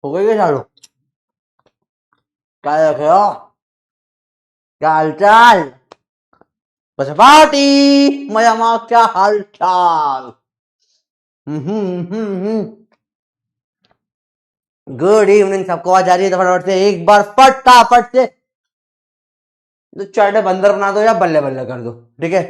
हो गई है चालू? क्या रखे हो? क्या हालचाल? बस पार्टी मजा माँ, क्या हालचाल? गुड इवनिंग सबको। आ जा रही है तो फटाफट से एक बार फटाफट से तो चार्टे बंदर बना दो या बल्ले बल्ले कर दो, ठीक है?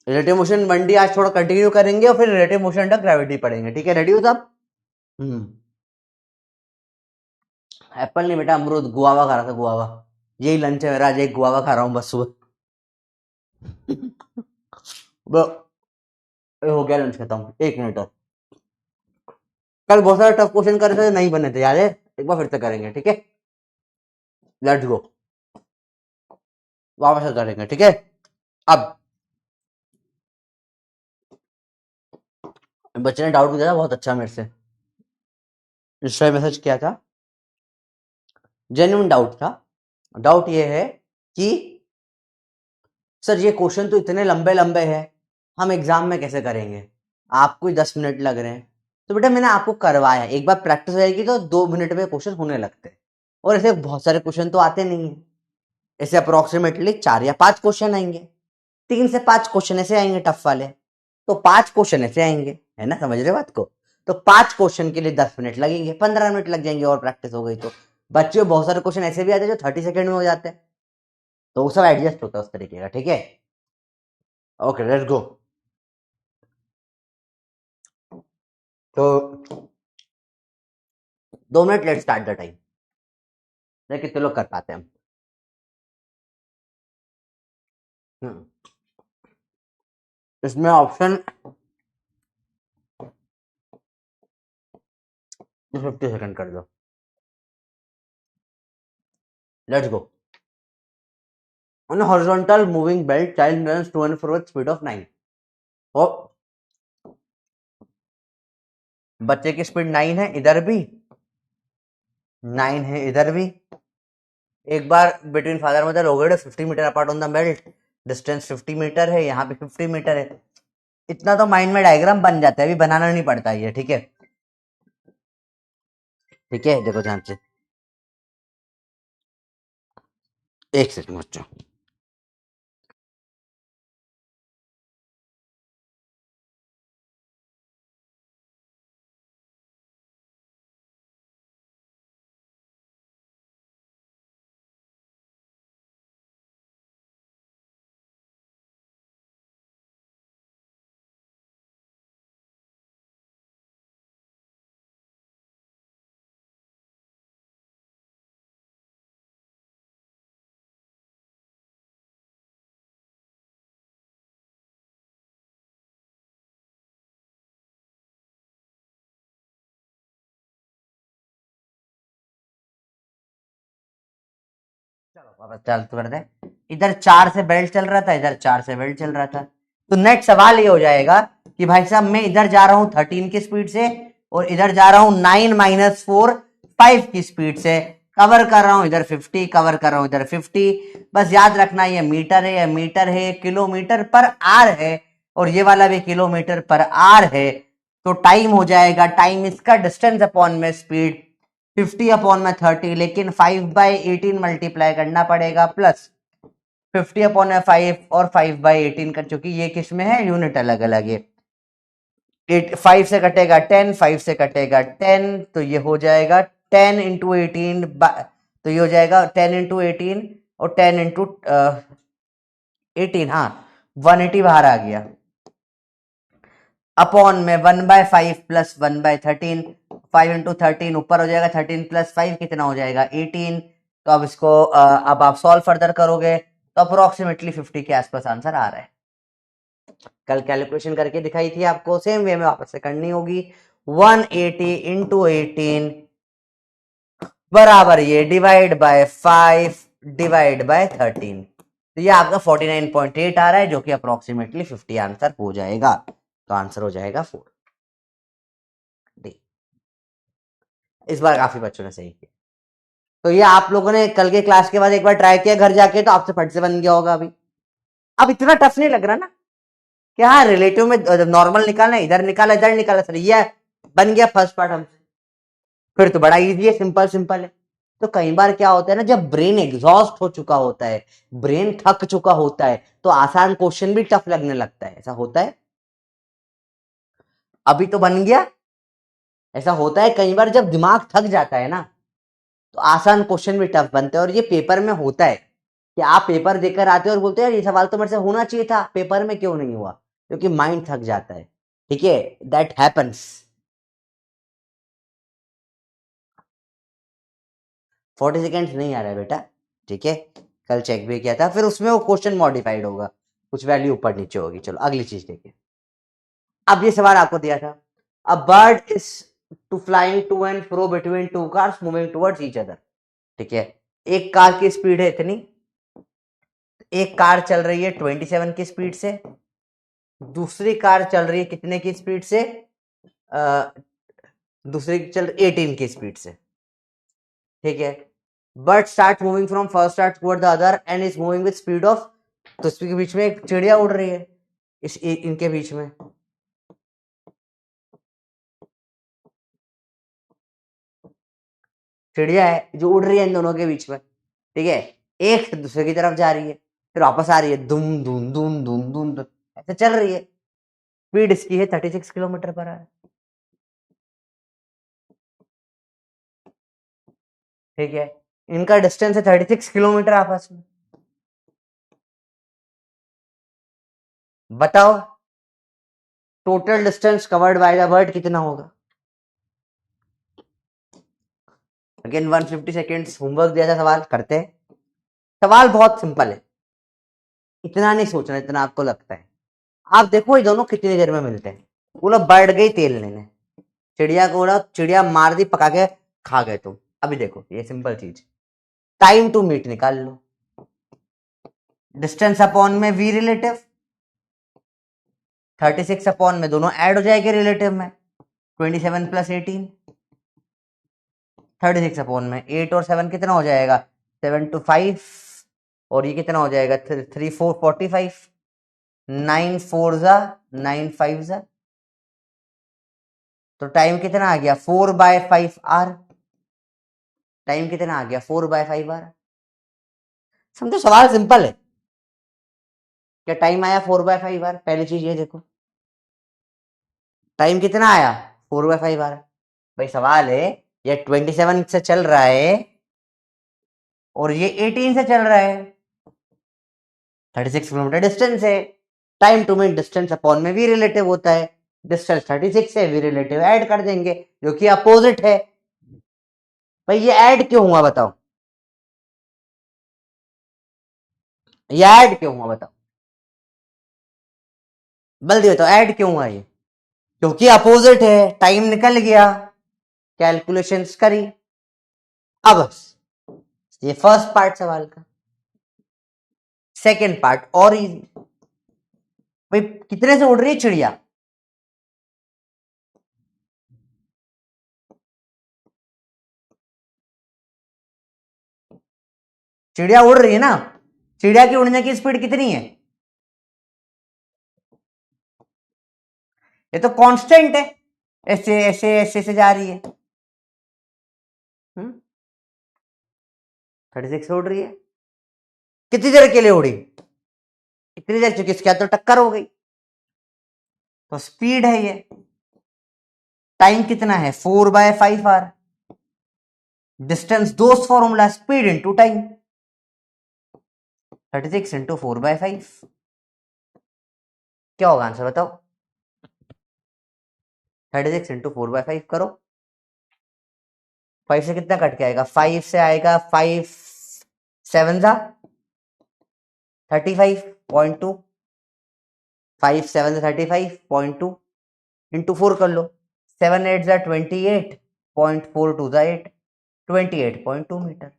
रिलेटिव मोशन बंडी आज थोड़ा कंटिन्यू करेंगे और फिर रिलेटिव मोशन तक ग्रेविटी पढ़ेंगे, ठीक है? रेडी हो सब? एप्पल नहीं बेटा, अमरूद, गुआवा खा रहा था, गुआवा। यही लंच है मेरा आज, एक गुआवा खा रहा हूँ बस सुबह। हो गया लंच खत्म, 1 मिनट और। कल बहुत सारे टफ क्वेश्चन करे थे, नहीं बने थे याद है? एक बार फिर से करेंगे, ठीक है? लेट्स गो, वापस से करेंगे, ठीक है? अब बच्चे ने डाउट किया था बहुत अच्छा मेरे से, इंस्टा मैसेज किया था, जेन्युइन डाउट था। डाउट ये है कि सर ये क्वेश्चन तो इतने लंबे लंबे हैं, हम एग्जाम में कैसे करेंगे? आपको ही 10 मिनट लग रहे हैं। तो बेटा मैंने आपको करवाया, एक बार प्रैक्टिस हो जाएगी तो 2 मिनट में क्वेश्चन होने लगते हैं। और ऐसे बहुत सारे क्वेश्चन तो आते नहीं है, ऐसे अप्रोक्सीमेटली 4 या 5 क्वेश्चन आएंगे, 3 से 5 क्वेश्चन ऐसे आएंगे टफ वाले, तो 5 क्वेश्चन ऐसे आएंगे, है ना? समझ रहे बात को? तो 5 क्वेश्चन के लिए 10 मिनट लगेंगे, 15 मिनट लग जाएंगे और प्रैक्टिस हो गई तो। बच्चे बहुत सारे क्वेश्चन ऐसे भी आते हैं जो 30 सेकेंड में हो जाते हैं, तो वो सब एडजस्ट होता है उस तरीके का, ठीक है? Okay let's go. तो 2 minute, let start the time. देखिए कितने लोग कर पाते हैं हम। हम्म, इसमें ऑप्शन 50 सेकेंड कर दो। Let's go. On a horizontal moving belt, child runs to and fro with speed of 9. ओ, बच्चे की स्पीड 9 है, इधर भी 9 है, इधर भी। एक बार बिटवीन फादर मदर हो गए 50 metre apart on the belt, distance 50 metre है, यहाँ पे 50 मीटर है। इतना तो माइंड में डायग्राम बन जाता है, अभी बनाना नहीं पड़ता ये, ठीक है? ठीक है, देखो ध्यान से, 1 सेकंड बच्चों। चलो वापस चालू कर दे। इधर 4 से बेल्ट चल रहा था, इधर 4 से बेल्ट चल रहा था। तो नेक्स्ट सवाल ये हो जाएगा कि भाई साहब मैं इधर जा रहा हूं 13 की स्पीड से और इधर जा रहा हूं 9 - 4 5 की स्पीड से। कवर कर रहा हूं इधर 50, कवर कर रहा हूं इधर 50। बस याद रखना ये मीटर है, ये मीटर है, किलोमीटर पर आर है, और ये वाला भी किलोमीटर पर आर है। तो टाइम हो जाएगा, टाइम इसका डिस्टेंस अपॉन में स्पीड, 50 अपॉन में 30, लेकिन 5/18 मल्टीप्लाई करना पड़ेगा, प्लस 50 अपॉन में 5 और 5/18 का, चूंकि ये किस में है, यूनिट अलग अलग है। 5 से कटेगा 10, 5 से कटेगा 10, तो ये हो जाएगा 10 इंटू 18, तो ये हो जाएगा 10 इंटू 18 और 10 इंटू 18, हाँ 180 बाहर आ गया, अपॉन में 1/5 प्लस 1/13, 5 इंटू 13 ऊपर हो जाएगा, 13 प्लस 5 कितना हो जाएगा, 18। तो अब इसको अब आप सॉल्व फर्दर करोगे तो अप्रोक्सीमेटली 50 के आसपास आंसर आ रहा है। कल कैलकुलेशन करके दिखाई थी आपको, सेम वे में वापस से करनी होगी। 180 इंटू 18 बराबर ये डिवाइड बाय 5 डिवाइड बाय 13, तो ये आपका 49.8 आ रहा है, जो कि अप्रोक्सीमेटली 50 आंसर हो जाएगा। तो आंसर हो जाएगा 4 डी। इस बार काफी बच्चों ने सही किया। तो ये आप लोगों ने कल के क्लास के बाद एक बार ट्राई किया घर जाके, तो आपसे फट से बन गया होगा अभी। अब इतना टफ नहीं लग रहा ना? कि हाँ रिलेटिव में नॉर्मल निकालना है, इधर निकाला सर, ये बन गया फर्स्ट पार्ट हमसे। फिर तो बड़ा इजी है, सिंपल सिंपल है। तो कई बार क्या होता है ना, जब ब्रेन एग्जॉस्ट हो चुका होता है, ब्रेन थक चुका होता है, तो आसान क्वेश्चन भी टफ लगने लगता है, ऐसा होता है। अभी तो बन गया। ऐसा होता है कई बार, जब दिमाग थक जाता है ना, तो आसान क्वेश्चन भी टफ बनते हैं। और ये पेपर में होता है कि आप पेपर देकर आते हो और बोलते हैं यार ये सवाल तो मेरे से होना चाहिए था, पेपर में क्यों नहीं हुआ, क्योंकि माइंड थक जाता है। ठीक है, दैट हैपन्स। 40 सेकेंड्स नहीं आ रहा है बेटा। ठीक है, कल चेक भी किया था, फिर उसमें वो क्वेश्चन मॉडिफाइड होगा, कुछ वैल्यू ऊपर नीचे होगी। चलो अगली चीज देखिए। अब ये सवाल आपको दिया था, a bird is to flying to and fro between two cars moving towards each other. ठीक है, एक कार की स्पीड है इतनी, एक कार चल रही है 27 की स्पीड से, दूसरी कार चल रही है कितने की स्पीड से, दूसरी चल 18 की स्पीड से। ठीक है, but start moving from first start toward the other and is moving with speed of, तो इसके बीच में एक चिड़िया उड़ रही है, इनके बीच में। चिड़िया है जो उड़ रही है इन दोनों के बीच में। ठीक है, एक दूसरे की तरफ जा रही है, फिर वापस आ रही है, दुम दुम दुम दुम दुम दुम, ऐसे चल रही है। स्पीड इसकी है 36 किलोमीटर पर आवर। ठीक है, इनका डिस्टेंस है 36 किलोमीटर आपस में। बताओ total distance covered by the bird कितना होगा। अगेन 150 सेकेंड्स होमवर्क दिया था, सवाल करते हैं। सवाल बहुत सिंपल है, इतना नहीं सोचना इतना आपको लगता है। आप देखो ये दोनों कितनी देर में मिलते हैं। बोला बर्ड गई तेल लेने, चिड़िया को बोला, चिड़िया मार दी, पका के खा गए तुम। अभी देखो ये सिंपल चीज, टाइम टू मीट निकाल लो। डिस्टेंस अपॉन में वी रिलेटिव, 36 अपॉन में दोनों ऐड हो जाएंगे रिलेटिव में, 27 प्लस 18, 36 अपॉन में 8 और 7 कितना हो जाएगा, 7 to 5, और ये कितना हो जाएगा 3 4 45, 9 4 जा 9 5 जा, तो टाइम कितना आ गया 4/5 आर। टाइम कितना आ गया 4/5 आर। समझो सवाल सिंपल है। क्या टाइम आया 4/5 आर, पहली चीज ये देखो, टाइम कितना आया 4/5 आर। भाई सवाल है, ये 27 से चल रहा है और ये 18 से चल रहा है, 36 किलोमीटर डिस्टेंस है। Time to mean distance upon में वी रिलेटिव होता है, डिस्टेंस 36 है, वी रिलेटिव ऐड कर देंगे जो कि अपोजिट है। भाई ये ऐड क्यों हुआ बताओ, ये ऐड क्यों हुआ बताओ, जल्दी बताओ ऐड क्यों हुआ ये। क्योंकि अपोजिट है, टाइम निकल गया, कैलकुलेशंस करी। अब ये फर्स्ट पार्ट सवाल का। सेकेंड पार्ट और इजी। भाई कितने से उड़ रही है चिड़िया, चिड़िया उड़ रही है ना, चिड़िया की उड़ने की स्पीड कितनी है, ये तो कांस्टेंट है, ऐसे ऐसे ऐसे से जा रही है। 36 उड़ रही है, कितनी देर के लिए उड़ी, इतनी देर, चुकी इसके तो टक्कर हो गई, तो स्पीड है ये। टाइम कितना है 4/5 आर, डिस्टेंस दोस्त formula, speed into time, 36 into 4/5, क्या होगा आंसर बताओ। 36 इंटू 4/5 करो, 5 से कितना कट के आएगा, 5 से आएगा 5 7 जा 35.2, 5 7 35.2 इंटू 4 कर लो, 7 8 जा 28.42 जा 8, 28.2 मीटर।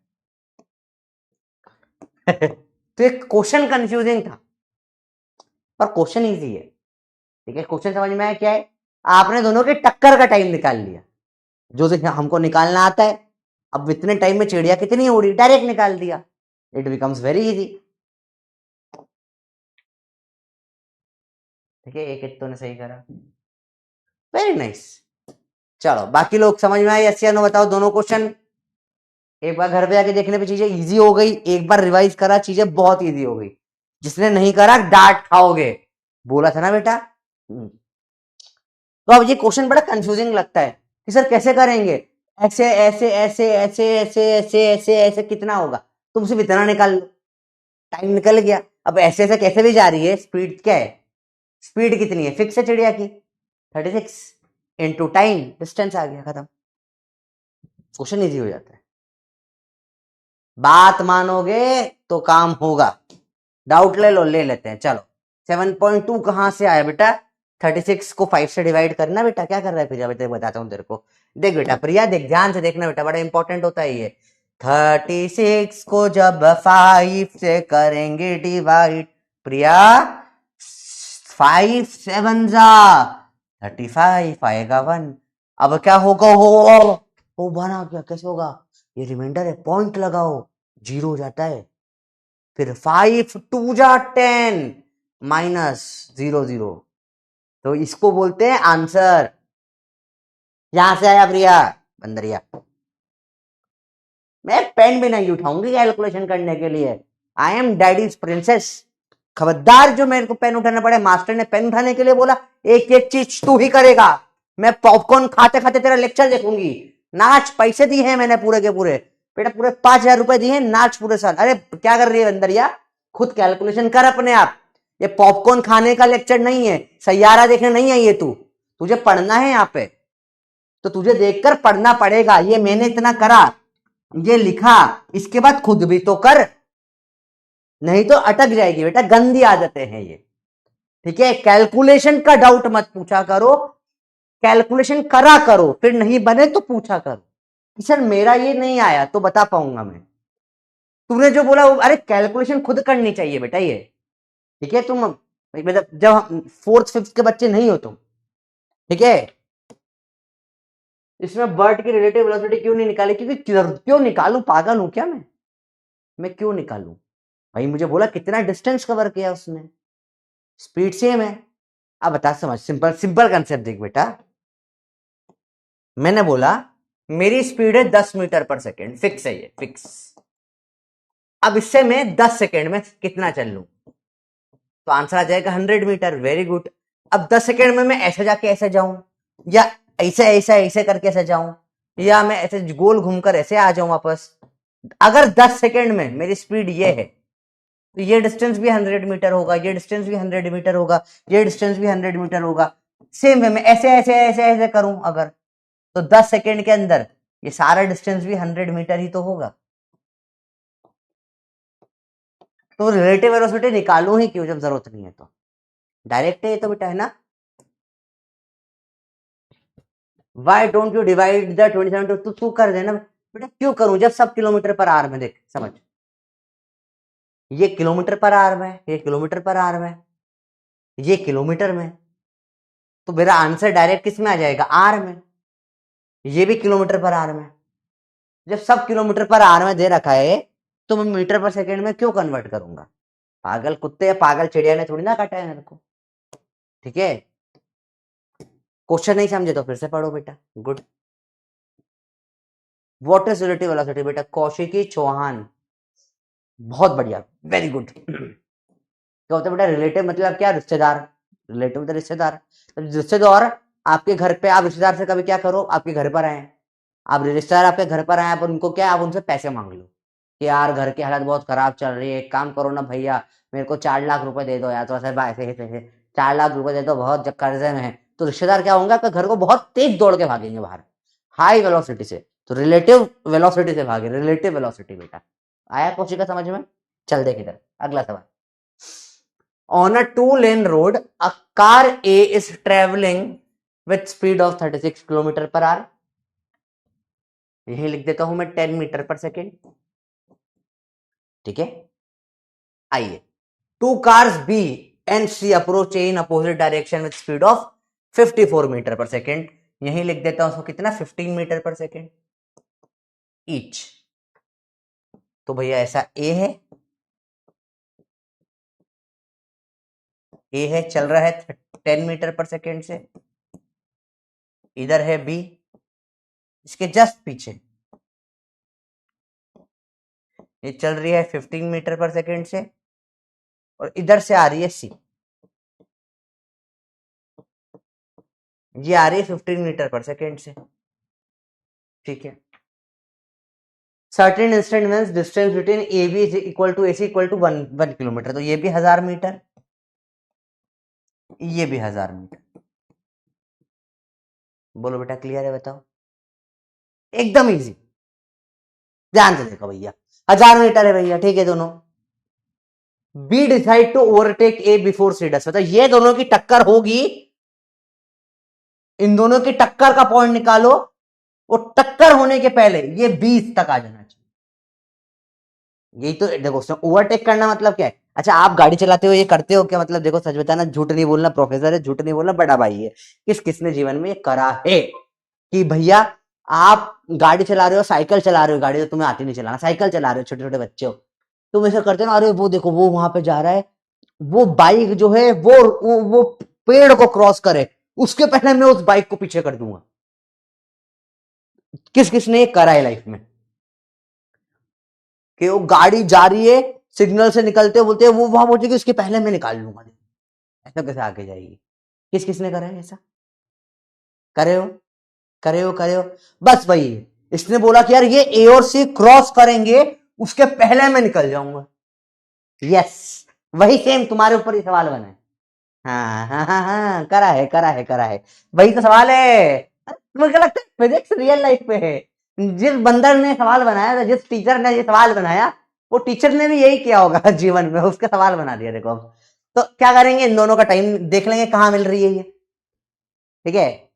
तो एक क्वेश्चन कंफ्यूजिंग था पर क्वेश्चन इजी है। ठीक है, क्वेश्चन समझ में आया क्या है, आपने दोनों के टक्कर का टाइम निकाल लिया, जो हमको निकालना आता है। अब इतने टाइम में चिड़िया कितनी उड़ी, डायरेक्ट निकाल दिया, इट बिकम्स वेरी इजी। ठीक है, एक एक तो ने सही करा, वेरी नाइस। चलो बाकी लोग समझ में आई, यस या नो बताओ दोनों क्वेश्चन। एक बार घर पे जाके देखने पे चीजें इजी हो गई, एक बार रिवाइज करा चीजें बहुत इजी हो गई। जिसने नहीं करा डांट खाओगे, बोला था ना बेटा। तो अब ये क्वेश्चन बड़ा कंफ्यूजिंग लगता है कि सर कैसे करेंगे, ऐसे ऐसे ऐसे ऐसे ऐसे ऐसे ऐसे ऐसे कितना होगा, तुम सिर्फ इतना निकाल लो, टाइम निकल गया। अब ऐसे ऐसे कैसे भी जा रही है, स्पीड क्या है, स्पीड कितनी है, फिक्स है चिड़िया की 36 इंटू टाइम, डिस्टेंस आ गया, खत्म, क्वेश्चन इजी हो जाता है। बात मानोगे तो काम होगा, डाउट ले लो, ले लेते हैं। चलो 7.2 कहां से आया बेटा, 36 को 5 से डिवाइड करना बेटा, क्या कर रहा है प्रिया, बेटा बताता हूं तेरे को। देख बेटा प्रिया, देख ध्यान से देखना बेटा, बड़ा इंपॉर्टेंट होता है ये। 36 को जब 5 से करेंगे डिवाइड, प्रिया 5 7 जा 35 आएगा 1। अब क्या होगा, हो बना क्या, कैसे होगा, ये रिमाइंडर है, पॉइंट लगाओ, जीरो हो जाता है, फिर 5 2 जा 10 माइनस 0 0, तो इसको बोलते हैं आंसर। यहां से आया प्रिया बंदरिया, मैं पेन भी नहीं उठाऊंगी कैलकुलेशन करने के लिए, आई एम डैडीज प्रिंसेस। खबरदार जो मेरे को पेन उठाना पड़े, मास्टर ने पेन उठाने के लिए बोला, एक एक चीज तू ही करेगा, मैं पॉपकॉर्न खाते खाते तेरा लेक्चर देखूंगी। नाच, पैसे दिए हैं मैंने पूरे के पूरे, बेटा पूरे 5,000 रुपए दिए हैं, नाच पूरे साल। अरे क्या कर रही है बंदरिया, खुद कैलकुलेशन कर अपने आप, ये पॉपकॉर्न खाने का लेक्चर नहीं है, सैयारा देखने नहीं है ये, तू तुझे पढ़ना है यहाँ पे, तो तुझे देखकर पढ़ना पड़ेगा। ये मैंने इतना करा, ये लिखा, इसके बाद खुद भी तो कर, नहीं तो अटक जाएगी बेटा, गंदी आदतें हैं ये। ठीक है, कैलकुलेशन का डाउट मत पूछा करो, कैलकुलेशन करा करो, फिर नहीं बने तो पूछा करो कि सर मेरा ये नहीं आया तो बता पाऊंगा मैं। तूने जो बोला वो, अरे कैलकुलेशन खुद करनी चाहिए बेटा ये। ठीक है, तुम मतलब जब 4th 5th के बच्चे नहीं हो तुम, ठीक है। इसमें बर्ट की रिलेटिव वेलोसिटी क्यों नहीं निकाली, क्योंकि क्यों निकालू, पागल हूं क्या मैं क्यों निकालू भाई, मुझे बोला कितना डिस्टेंस कवर किया उसने, स्पीड सेम है। अब बता, समझ, सिंपल सिंपल कंसेप्ट देख बेटा, मैंने बोला मेरी स्पीड है 10 मीटर पर सेकेंड, फिक्स है ये, फिक्स। अब इससे मैं 10 सेकेंड में कितना चल लूं, तो आंसर आ जाएगा 100 मीटर, वेरी गुड। अब 10 सेकेंड में मैं ऐसे जाके ऐसे जाऊं, या ऐसे ऐसे ऐसे करके ऐसे जाऊं, या मैं ऐसे गोल घूमकर ऐसे आ जाऊं वापस, अगर 10 सेकेंड में मेरी स्पीड ये है, तो ये डिस्टेंस भी 100 मीटर होगा, ये डिस्टेंस भी 100 मीटर होगा, ये डिस्टेंस भी 100 मीटर होगा। सेम वे में ऐसे ऐसे ऐसे ऐसे करूं अगर, तो 10 सेकेंड के अंदर ये सारा डिस्टेंस भी 100 मीटर ही तो होगा। तो रिलेटिव वेलोसिटी निकालू ही क्यों जब जरूरत नहीं है, तो डायरेक्ट है तो बेटा, है ना। Why don't you divide the 27 two, तू कर देना बेटा, क्यों करूं जब सब किलोमीटर पर आवर में, देख समझ, ये किलोमीटर पर आवर में, ये किलोमीटर पर आवर में, ये किलोमीटर में, तो मेरा आंसर डायरेक्ट किस में आ जाएगा, आर में। ये भी किलोमीटर पर आवर में, जब सब किलोमीटर पर आवर में दे रखा है, तो मैं मीटर पर सेकंड में क्यों कन्वर्ट करूंगा, पागल कुत्ते या पागल चिड़िया ने थोड़ी ना काटा है मेरे को। ठीक है, क्वेश्चन नहीं समझे तो फिर से पढ़ो बेटा, good. What is relative velocity बेटा, कौशिकी चौहान, बहुत बढ़िया, वेरी गुड। क्या होता है बेटा रिलेटिव, मतलब क्या, रिश्तेदार, रिलेटिव मतलब रिश्तेदार, रिश्तेदार आपके घर पे, आप रिश्तेदार से कभी क्या करो, आपके घर पर आए, आप रिश्तेदार आपके घर पर आए, आप उनको क्या, आप उनसे पैसे मांग लो कि यार घर की हालत बहुत खराब चल रही है, एक काम करो ना भैया, मेरे को 4 लाख रुपए दे दो यार, तो ऐसे ऐसे 4 लाख रुपए दे दो, बहुत कर्जे में है। तो रिश्तेदार क्या होंगे, आपके घर को बहुत तेज दौड़ के भागेंगे बाहर, हाई वेलोसिटी से, तो रिलेटिव वेलोसिटी से भागे, रिलेटिव वेलोसिटी बेटा। आया कोशिश का समझ में। चल देख इधर अगला सवाल। On a 2-lane road, a car A is traveling with speed of 36 kilometre per hour, यही लिख देता हूं मैं 10 मीटर पर सेकेंड। ठीक है, आइए, 2 cars B and C approach A in opposite direction with speed of 54 metre per second, यही लिख देता हूं उसको कितना, 15 मीटर पर सेकेंड ईच। तो भैया ऐसा A है, ए है, चल रहा है 10 मीटर पर सेकेंड से। इधर है बी, इसके जस्ट पीछे ये चल रही है 15 मीटर पर सेकेंड से, और इधर से आ रही है सी, ये आ रही है 15 मीटर पर सेकेंड से। ठीक है, certain instant means distance between A B is equal to AC equal to 1 kilometre, तो ये भी 1000 मीटर, ये भी 1000 मीटर। बोलो बेटा क्लियर है, बताओ। एकदम इजी, ध्यान से देखो भैया, 1000 मीटर है भैया, ठीक है। दोनों B decide to overtake A before C does, मतलब ये दोनों की टक्कर होगी, इन दोनों की टक्कर का पॉइंट निकालो, वो टक्कर होने के पहले ये 20 तक आ जाना चाहिए। यही तो देखो, ओवरटेक करना मतलब क्या है। अच्छा, आप गाड़ी चलाते हो ये करते हो क्या? मतलब देखो, सच बताना, झूठ नहीं बोलना, प्रोफेसर है, झूठ नहीं बोलना, बड़ा भाई है। किसने जीवन में ये करा है कि भैया आप गाड़ी चला रहे हो, साइकिल चला रहे हो, गाड़ी तो तुम्हें आती नहीं चलाना, साइकिल चला रहे हो, छोटे छोटे बच्चे हो, तुम ऐसा करते हो ना, अरे वो देखो वो वहां पे जा रहा है, वो बाइक जो है वो पेड़ को क्रॉस करे, उसके पहले मैं उस बाइक को पीछे कर दूंगा। किसने ये करा है लाइफ में कि वो गाड़ी जा रही है, सिग्नल से निकलते बोलते हैं वो वहां पहुंचेगी, उसके पहले मैं निकाल लूंगा, ऐसा कैसे आगे जाएगी? किसने करा है ऐसा? करे हो, करे हो, करे हो। बस वही है, इसने बोला कि यार ये ए और सी क्रॉस करेंगे, उसके पहले मैं निकल जाऊंगा। यस, वही सेम तुम्हारे ऊपर ही सवाल बना है। हाँ हाँ हाँ हाँ, करा है, करा है, करा है, वही तो सवाल है। मुझे लगता है फिजिक्स रियल लाइफ पे है। जिस बंदर ने सवाल बनाया था, जिस टीचर ने ये सवाल बनाया, वो टीचर ने भी यही किया होगा जीवन में, उसका सवाल बना दिया। देखो अब तो क्या करेंगे, इन दोनों का टाइम देख लेंगे कहाँ मिल रही है ये, ठीक है,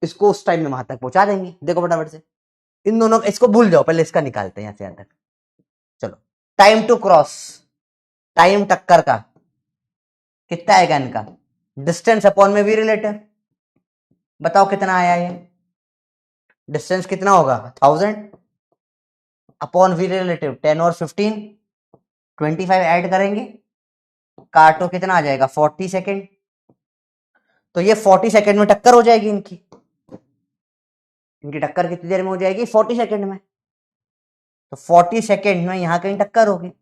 इसको उस टाइम में वहां तक पहुंचा देंगे। देखो फटाफट से, इन दोनों, इसको भूल जाओ, पहले इसका निकालते हैं यहाँ से यहाँ तक। चलो, टाइम टू क्रॉस, टाइम टक्कर का कितना आएगा इनका, डिस्टेंस अपॉन में भी रिलेटिव, बताओ कितना आया ये डिस्टेंस, कितना होगा 1000 अपॉन वी रिलेटिव 10 और 15, 25 ऐड करेंगे, काटो, कितना आ जाएगा 40 सेकेंड। तो ये 40 सेकेंड में टक्कर हो जाएगी इनकी, इनकी टक्कर कितनी देर में हो जाएगी, 40 सेकेंड में। तो 40 सेकेंड में यहां कहीं टक्कर होगी,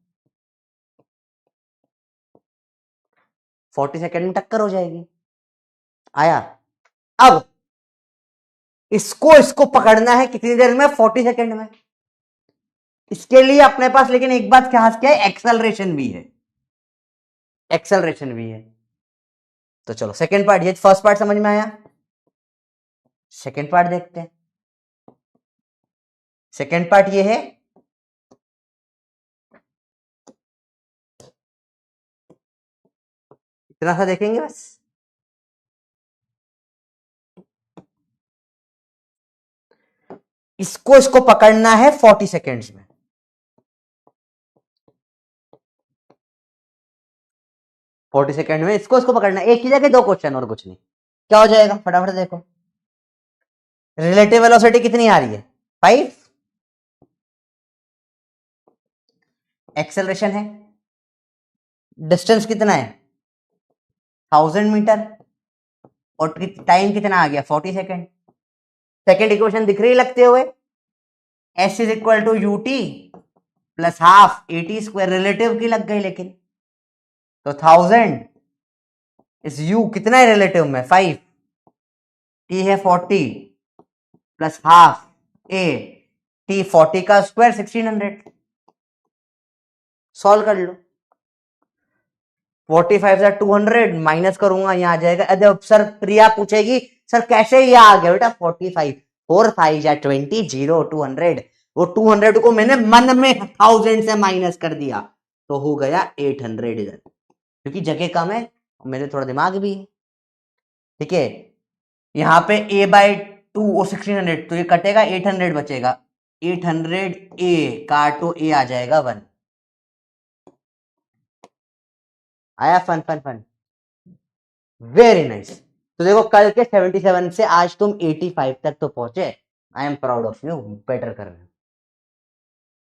40 सेकेंड में टक्कर हो जाएगी। आया, अब इसको पकड़ना है कितनी देर में, 40 सेकेंड में। इसके लिए अपने पास लेकिन एक बात क्या है, एक्सेलरेशन भी है, एक्सेलरेशन भी है। तो चलो सेकेंड पार्ट, ये फर्स्ट पार्ट समझ में आया, सेकेंड पार्ट देखते हैं। सेकेंड पार्ट ये है, इतना सा देखेंगे बस। इसको पकड़ना है 40 सेकेंड्स में, 40 सेकेंड में इसको पकड़ना है, एक ही जगह दो क्वेश्चन और कुछ नहीं। क्या हो जाएगा फटाफट देखो, रिलेटिव वेलोसिटी कितनी आ रही है 5, एक्सेलरेशन है, डिस्टेंस कितना है 1000 मीटर, और टाइम कितना आ गया 40 सेकेंड। सेकेंड इक्वेशन दिख रही लगते हुए, S is equal to UT plus half AT square, relative की लग गई लेकिन, तो 1000 इस U कितना है रिलेटिव में 5, T है 40 प्लस हाफ A, T 40 का स्क्वायर 1600। सॉल्व कर लो, 45 से 200 माइनस करूंगा, यहां आ जाएगा। अरे सर प्रिया पूछेगी सर कैसे ये आ गया बेटा, 45 4 5 या 20 0 200, वो 200 को मैंने मन में 1000 से माइनस कर दिया, तो हो गया 800 इधर, क्योंकि जगह कम है, मेरे थोड़ा दिमाग भी है, ठीक है। यहाँ पे A/2 और 1600, तो ये कटेगा, 800 बचेगा, 800 A काटो, A आ जाएगा 1। आया fun fun fun, very nice. तो देखो कल के 77 से आज तुम 85 तक तो पहुंचे, I am proud of you, better कर रहे हो।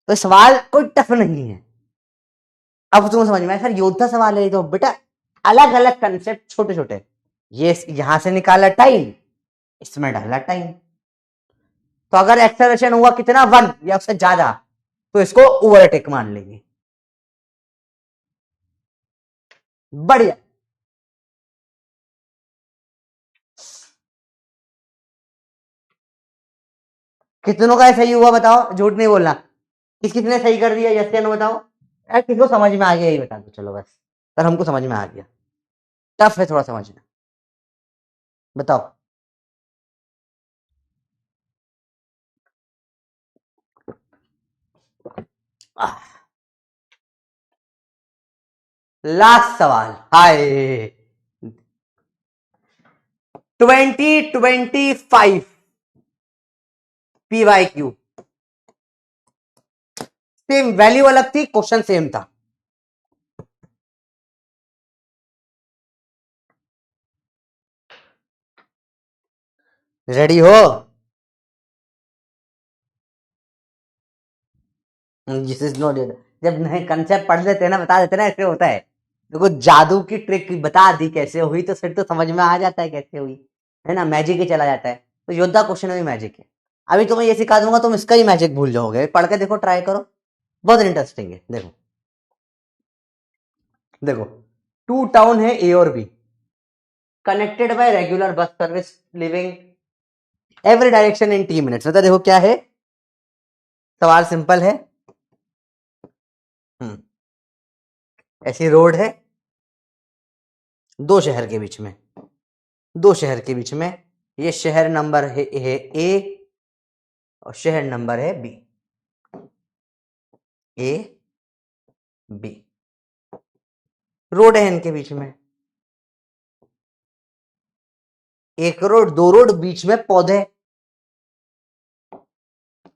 तो सवाल कोई टफ नहीं है, अब तुम्हें समझ में आया सर योद्धा सवाल है तो बेटा, अलग अलग कंसेप्ट छोटे छोटे, ये यहां से निकाला टाइम, इसमें डाला टाइम, तो अगर एक्सेलरेशन हुआ कितना 1 या उससे ज्यादा तो इसको ओवरटेक मान लेंगे। बढ़िया। कितनों का सही हुआ बताओ, झूठ नहीं बोलना, किसने सही कर दिया, यस या नो बताओ। यार किसको समझ में आ गया यही बता दो, चलो बस, पर हमको समझ में आ गया, टफ है थोड़ा समझना, बताओ। लास्ट सवाल, हाय 2025 PYQ, सेम वैल्यू अलग थी, क्वेश्चन सेम था। रेडी हो? दिस इज नॉट, जब नए कंसेप्ट पढ़ लेते हैं ना, बता देते ना ऐसे होता है, देखो जादू की ट्रिक बता दी कैसे हुई, तो फिर तो समझ में आ जाता है कैसे हुई, है ना, मैजिक ही चला जाता है। तो योद्धा क्वेश्चन में भी मैजिक है। अभी तुम्हें ये सिखा दूंगा, तुम इसका ही मैजिक भूल जाओगे, पढ़ के देखो, ट्राई करो, बहुत इंटरेस्टिंग है। देखो देखो, टू टाउन है ए और B, connected by regular bus service, living every direction in 10 minutes. मतलब देखो क्या है, सवाल सिंपल है। ऐसी रोड है, दो शहर के बीच में, दो शहर के बीच में, ये शहर नंबर है ए और शहर नंबर है बी, ए बी, रोड है इनके बीच में, एक रोड, दो रोड, बीच में पौधे।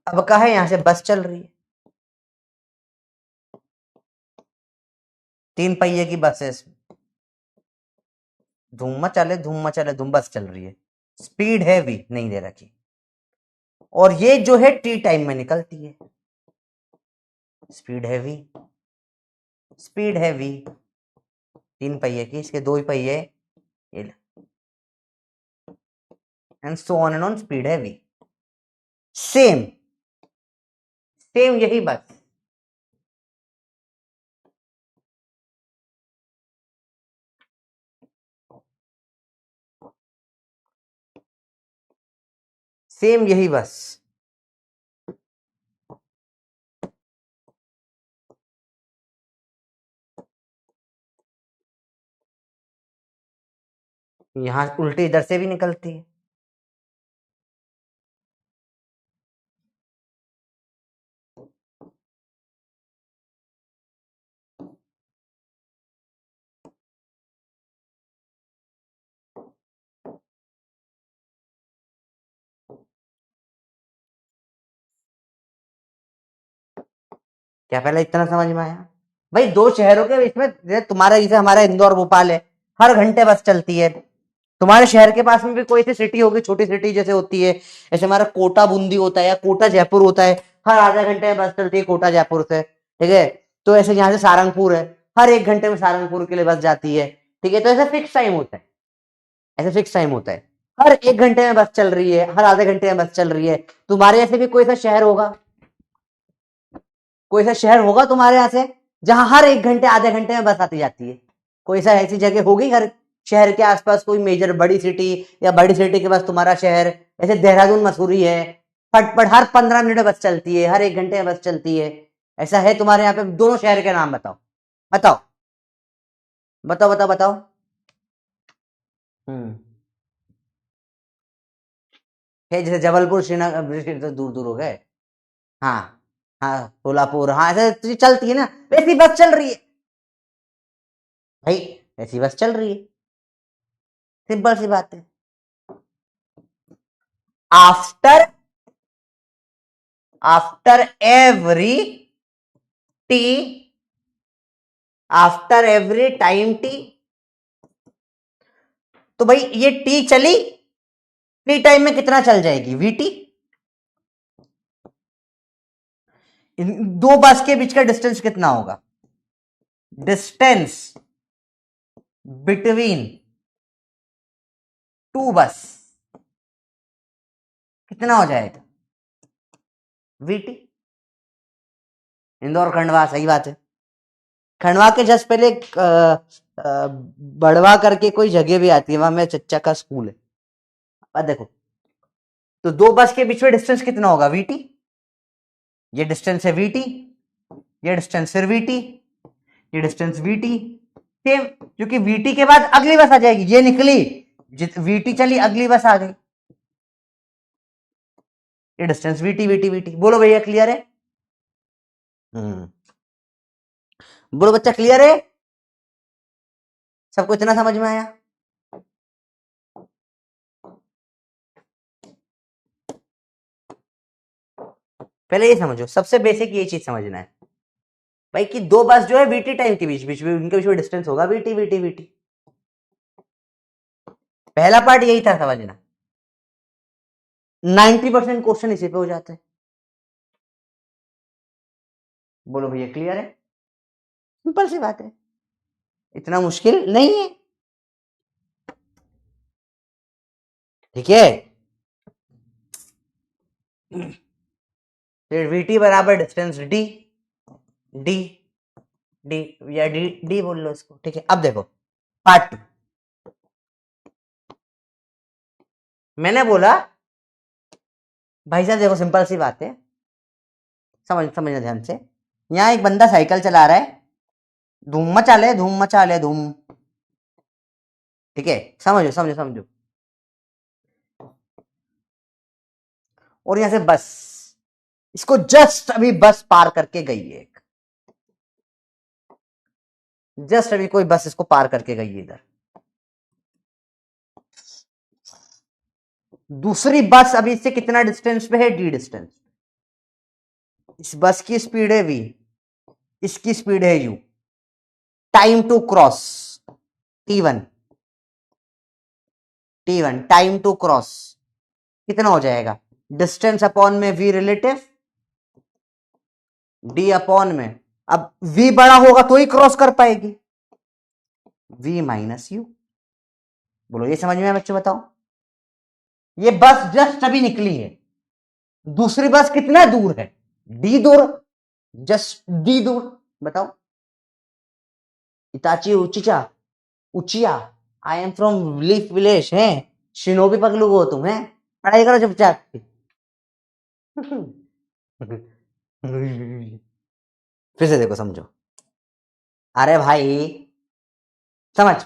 अब कहा है यहां से बस चल रही है, 3 पहिए की बस है इसमें, धूम मचाले धूम मचाले धूम, बस चल रही है, स्पीड है वी, नहीं दे रखी, और ये जो है टी टाइम में निकलती है, स्पीड है वी, स्पीड है वी, 3 पहिए की, इसके 2 ही पहिए, and so on and on, speed है वी, सेम सेम यही बस, सेम यही बस, यहां उल्टी इधर से भी निकलती है, क्या पहले इतना समझ में आया? भाई दो शहरों के बीच में, तुम्हारा जैसे हमारा इंदौर भोपाल है, हर घंटे बस चलती है, तुम्हारे शहर के पास में भी कोई सी सिटी होगी, छोटी सिटी जैसे होती है, जैसे हमारा कोटा बूंदी होता है या कोटा जयपुर होता है, हर आधे घंटे में बस चलती है कोटा जयपुर से, ठीक है। तो ऐसे यहाँ से सारंगपुर है, हर 1 घंटे में सारंगपुर के लिए बस जाती है, ठीक है। तो ऐसे फिक्स टाइम होता है, ऐसे फिक्स टाइम होता है, हर 1 घंटे में बस चल रही है, हर आधे घंटे में बस चल रही है। तुम्हारे ऐसे भी कोई सा शहर होगा, कोई सा शहर होगा तुम्हारे यहाँ से जहां हर 1 घंटे आधे घंटे में बस आती जाती है, कोई सा ऐसी जगह होगी हर शहर के आसपास, कोई मेजर बड़ी सिटी, या बड़ी सिटी के पास तुम्हारा शहर, ऐसे देहरादून मसूरी है, फटफट हर 15 मिनट में बस चलती है, हर 1 घंटे में बस चलती है, ऐसा है तुम्हारे यहाँ पे? दोनों शहर के नाम बताओ, बताओ बताओ बताओ बताओ। हम्म, है जैसे जबलपुर श्रीनगर तो दूर दूर हो गए, हाँ, हाँ सोलापुर, हाँ ऐसे तो चलती है ना, वैसी बस चल रही है भाई, ऐसी बस चल रही है, सिंपल सी बात है। After after every T, after every time T, तो भाई ये टी चली, टी टाइम में कितना चल जाएगी, वीटी, दो बस के बीच का डिस्टेंस कितना होगा, डिस्टेंस बिटवीन टू बस कितना हो जाएगा? वीटी। इंदौर खंडवा, सही बात है। खंडवा के जस्ट पहले बड़वा करके कोई जगह भी आती है, वहां मेरे चच्चा का स्कूल है। अब देखो, तो दो बस के बीच में डिस्टेंस कितना होगा? वीटी। ये डिस्टेंस है वीटी, ये डिस्टेंस फिर वीटी, ये डिस्टेंस वीटी, सेम, क्योंकि वीटी के बाद अगली बस आ जाएगी। ये निकली, वीटी चली, अगली बस आ गई, ये डिस्टेंस वीटी वीटी वीटी। बोलो भैया क्लियर है? बोलो बच्चा क्लियर है? सबको इतना समझ में आया? पहले ये समझो, सबसे बेसिक ये चीज समझना है भाई कि दो बस जो है वीटी टाइम के बीच बीच में उनके बीच में डिस्टेंस होगा वीटी वीटी वीटी। पहला पार्ट यही था समझना। 90% क्वेश्चन इसी पे हो जाते हैं। बोलो भैया क्लियर है? सिंपल सी बात है, इतना मुश्किल नहीं है। ठीक है, फिर वीटी बराबर डिस्टेंस डी, डी डी या डी डी बोल लो इसको। ठीक है, अब देखो पार्ट 2। मैंने बोला भाई साहब देखो सिंपल सी बात है, समझना ध्यान से। यहां एक बंदा साइकिल चला रहा है, धूम मचा ले धूम मचा ले धूम। ठीक है, समझो समझो समझो। और यहां से बस, इसको जस्ट अभी बस पार करके गई है, जस्ट अभी कोई बस इसको पार करके गई है इधर। दूसरी बस अभी इससे कितना डिस्टेंस पे है? D distance. इस बस की स्पीड है वी, इसकी स्पीड है U. Time to cross T1, T1 time to cross कितना हो जाएगा? डिस्टेंस अपॉन में वी रिलेटिव, डी अपॉन में, अब वी बड़ा होगा तो ही क्रॉस कर पाएगी, वी माइनस यू। बोलो ये समझ में आया बच्चों? बताओ, ये बस जस्ट अभी निकली है, दूसरी बस कितना दूर है? डी दूर, जस्ट डी दूर। बताओ। Itachi Uchiha Uchiha, I am from leaf village है, शिनोबी पगलू हो तुम है, पढ़ाई करो चुपचाप। फिर से देखो समझो। अरे भाई समझ,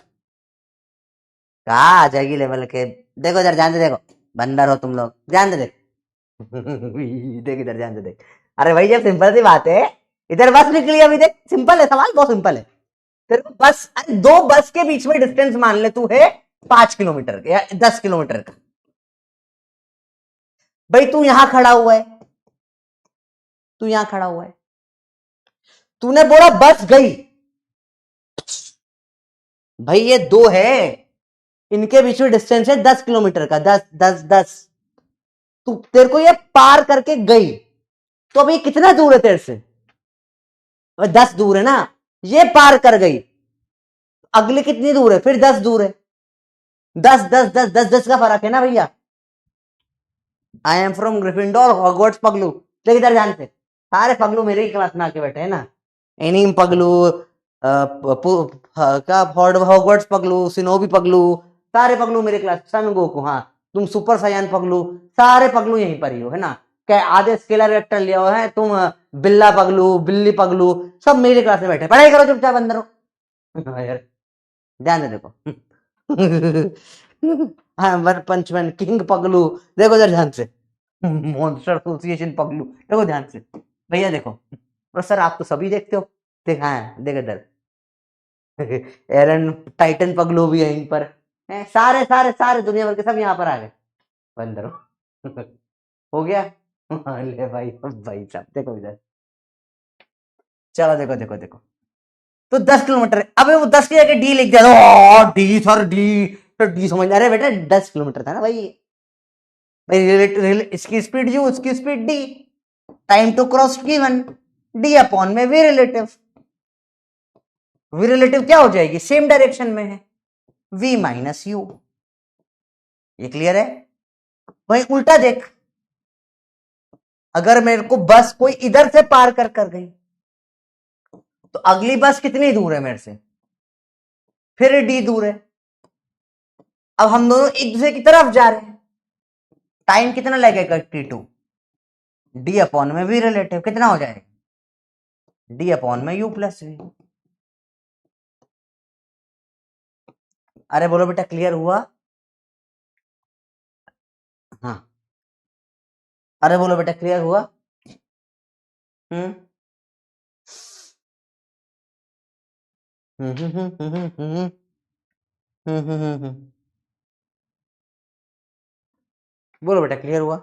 कहा आ जाएगी लेवल के। देखो इधर ध्यान से देखो, बंदर हो तुम लोग, ध्यान से देख। देख इधर ध्यान से देख। अरे भाई जब सिंपल सी बात है, इधर बस निकली अभी, देख सिंपल है सवाल, बहुत सिंपल है। तेरे को बस, अरे दो बस के बीच में डिस्टेंस मान ले तू है 5 किलोमीटर का या 10 किलोमीटर का। भाई तू यहां खड़ा हुआ है, तू यहां खड़ा हुआ है, तूने बोला बस गई। भाई ये दो है, इनके बीच में डिस्टेंस है 10 किलोमीटर का, 10 10 10। तू तेरे को ये पार करके गई, तो अभी कितना दूर है तेरे से? 10 दूर है ना, ये पार कर गई, अगली कितनी दूर है? फिर 10 दूर है, 10 10 10 10 10 का फर्क है ना भैया। I am from Gryffindor Hogwarts पगलू। देख इधर ध्यान से, सारे पगलू मेरे ही क्लास में आके बैठे हैं ना, एनीम पगलू, क्या हॉगवर्ट्स पगलू, सिनोबी पगलू, सारे पगलू मेरे क्लास। सन गोकू, हाँ तुम सुपर साइयान पगलू, सारे पगलू यहीं पर ही हो है ना। क्या आधे स्केलर वेक्टर लिया हुआ है तुम, बिल्ला पगलू बिल्ली पगलू, सब मेरे क्लास में बैठे। पढ़ाई करो चुपचाप अंदर हो। यार ध्यान से देखो। हाँ वन पंच मैन किंग पगलू, देखो इधर ध्यान से। मॉन्स्टर एसोसिएशन पगलू, देखो ध्यान से भैया देखो। और सर आप तो सभी देखते हो, देख हाँ देख इधर। एरन टाइटन पगलू भी है यहीं पर है, सारे सारे सारे दुनिया भर के सब यहाँ पर आ गए। बंदर हो गया। ले भाई भाई साहब देखो इधर, चलो देखो देखो देखो। तो 10 किलोमीटर है, अबे वो 10 की जगह डी लिख दिया, डी सर डी, तो डी समझ अरे बेटा 10 किलोमीटर था ना भाई। भाई इसकी स्पीड यू, उसकी speed D, time to cross given, D upon में वी रिलेटिव। वी रिलेटिव क्या हो जाएगी? सेम डायरेक्शन में है, v माइनस यू। ये क्लियर है? वही उल्टा देख, अगर मेरे को बस कोई इधर से पार कर गई तो अगली बस कितनी दूर है मेरे से, फिर डी दूर है। अब हम दोनों एक दूसरे की तरफ जा रहे हैं, टाइम कितना लगेगा t2, डी अपॉन में वी रिलेटिव कितना हो जाएगा, डी अपॉन में यू प्लस वी। अरे बोलो बेटा क्लियर हुआ? हाँ, अरे बोलो बेटा क्लियर हुआ? हम्म हम्म हम्म हम्म हम्म बोलो बेटा क्लियर हुआ?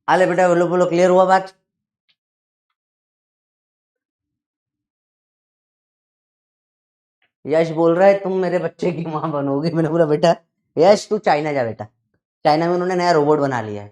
अरे बेटा बोलो बोलो क्लियर हुआ बात? यश बोल रहा है तुम मेरे बच्चे की माँ बनोगी। मैंने बोला बेटा यश तू चाइना जा बेटा, चाइना में उन्होंने नया रोबोट बना लिया है,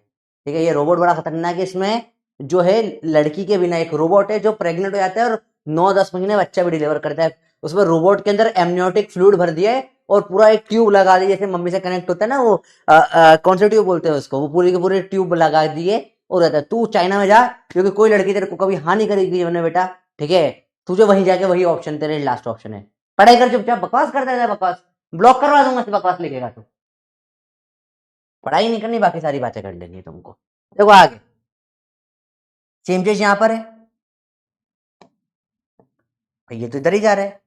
ठीक है। ये रोबोट बड़ा खतरनाक है, इसमें जो है लड़की के बिना एक रोबोट है जो प्रेग्नेंट हो जाता है और 9-10 महीने बच्चा भी डिलीवर करता है। उसमें रोबोट के अंदर एमनियोटिक फ्लूइड भर दिया है और पूरा एक ट्यूब लगा दी, जैसे मम्मी से कनेक्ट होता है ना वो कौन सा ट्यूब बोलते हैं उसको, वो पूरी के पूरे ट्यूब लगा दिए और रहता है। तू चाइना में जा, क्योंकि कोई लड़की तेरे को कभी हानि करेगी जीवन में बेटा, ठीक है। तुझे वहीं जाके वही ऑप्शन तेरे लास्ट ऑप्शन है। पढ़ाई कर चुपचाप, बकवास करता है बकवास, ब्लॉक करवा दूंगा बकवास लिखेगा तू। पढ़ाई नहीं करनी, बाकी सारी बातें कर लेनी है तुमको। देखो आगे सेम चीज यहां पर है, ये तो इधर ही जा रहा है।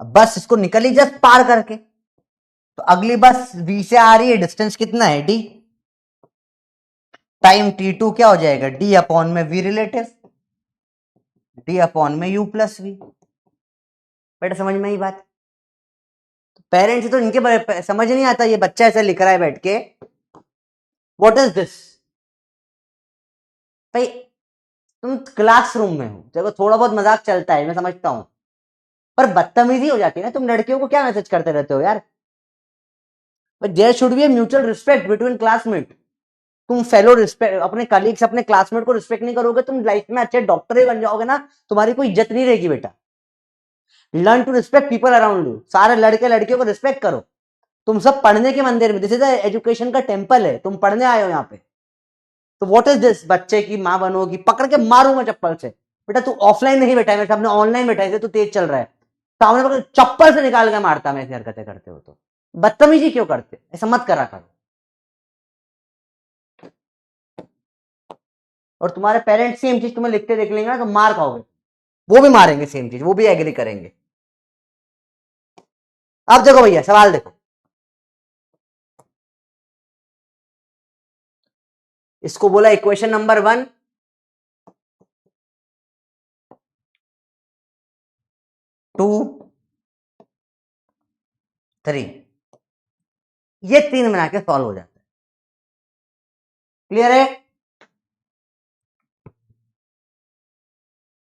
अब बस इसको निकली जस्ट पार करके, तो अगली बस v से आ रही है, डिस्टेंस कितना है d, टाइम t2 क्या हो जाएगा, d अपॉन में v रिलेटिव, d अपॉन में u प्लस v। बेटा समझ में आई बात? पेरेंट्स तो इनके समझ नहीं आता, ये बच्चा ऐसे लिख रहा है बैठ के, व्हाट इज दिस। भाई तुम क्लासरूम में हो, देखो थोड़ा बहुत मजाक चलता है मैं समझता हूं, पर बदतमीजी हो जाती है ना। तुम लड़कियों को क्या मैसेज करते रहते हो यार? There should be a mutual respect between classmate. तुम फेलो रिस्पेक्ट अपने कलीग्स अपने क्लासमेट को रिस्पेक्ट नहीं करोगे, तुम लाइफ में अच्छे डॉक्टर ही बन जाओगे ना, तुम्हारी कोई इज्जत नहीं रहेगी बेटा। Learn to respect people around you, सारे लड़के लड़कियों को रिस्पेक्ट करो। तुम सब पढ़ने के मंदिर में, दिस इज एजुकेशन का टेम्पल है, तुम पढ़ने आए हो यहाँ पे। तो व्हाट इज दिस, बच्चे की माँ बनोगी, पकड़ के मारूंगा चप्पल से। बेटा तू ऑफलाइन नहीं बैठा है मेरे सामने, ऑनलाइन बैठा है, तू तेज चल रहा है, सामने पकड़ चप्पल से निकाल के मारता मैं ऐसी हरकतें करते हो तो। बदतमीजी क्यों करते, ऐसा मत करा करो। और तुम्हारे पेरेंट्स सेम चीज तुम्हें लिखते देख लेंगे ना तो मार खाओगे, वो भी मारेंगे सेम चीज, वो भी एग्री करेंगे। अब देखो भैया सवाल देखो, इसको बोला इक्वेशन नंबर 1, 2, 3, ये 3 बना के सॉल्व हो जाता है। क्लियर है?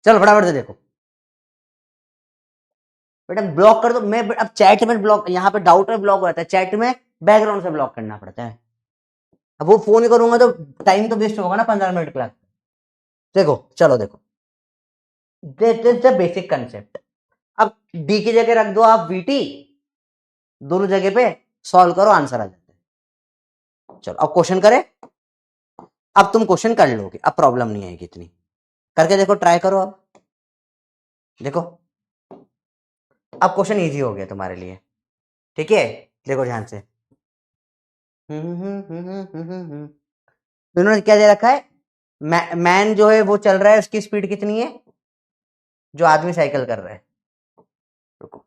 चलो फटाफट से देखो बेटा, ब्लॉक कर दो। मैं अब चैट में ब्लॉक, यहाँ पे डाउट में ब्लॉक हो जाता है, चैट में बैकग्राउंड से ब्लॉक करना पड़ता है। अब वो फोन करूंगा तो टाइम तो वेस्ट होगा ना 15 मिनट क्लास। देखो चलो देखो, this is the basic concept. अब डी की जगह रख दो आप वीटी, दोनों जगह पे सॉल्व करो, आंसर आ जाता है। चलो अब क्वेश्चन करें, अब तुम क्वेश्चन कर लोगे, अब प्रॉब्लम नहीं आएगी इतनी। करके देखो, ट्राई करो। अब देखो, अब क्वेश्चन इजी हो गया तुम्हारे लिए, ठीक है। देखो ध्यान से, इन्होंने क्या दे रखा है, मैन जो है वो चल रहा है, उसकी स्पीड कितनी है, जो आदमी साइकिल कर रहा है। रुको,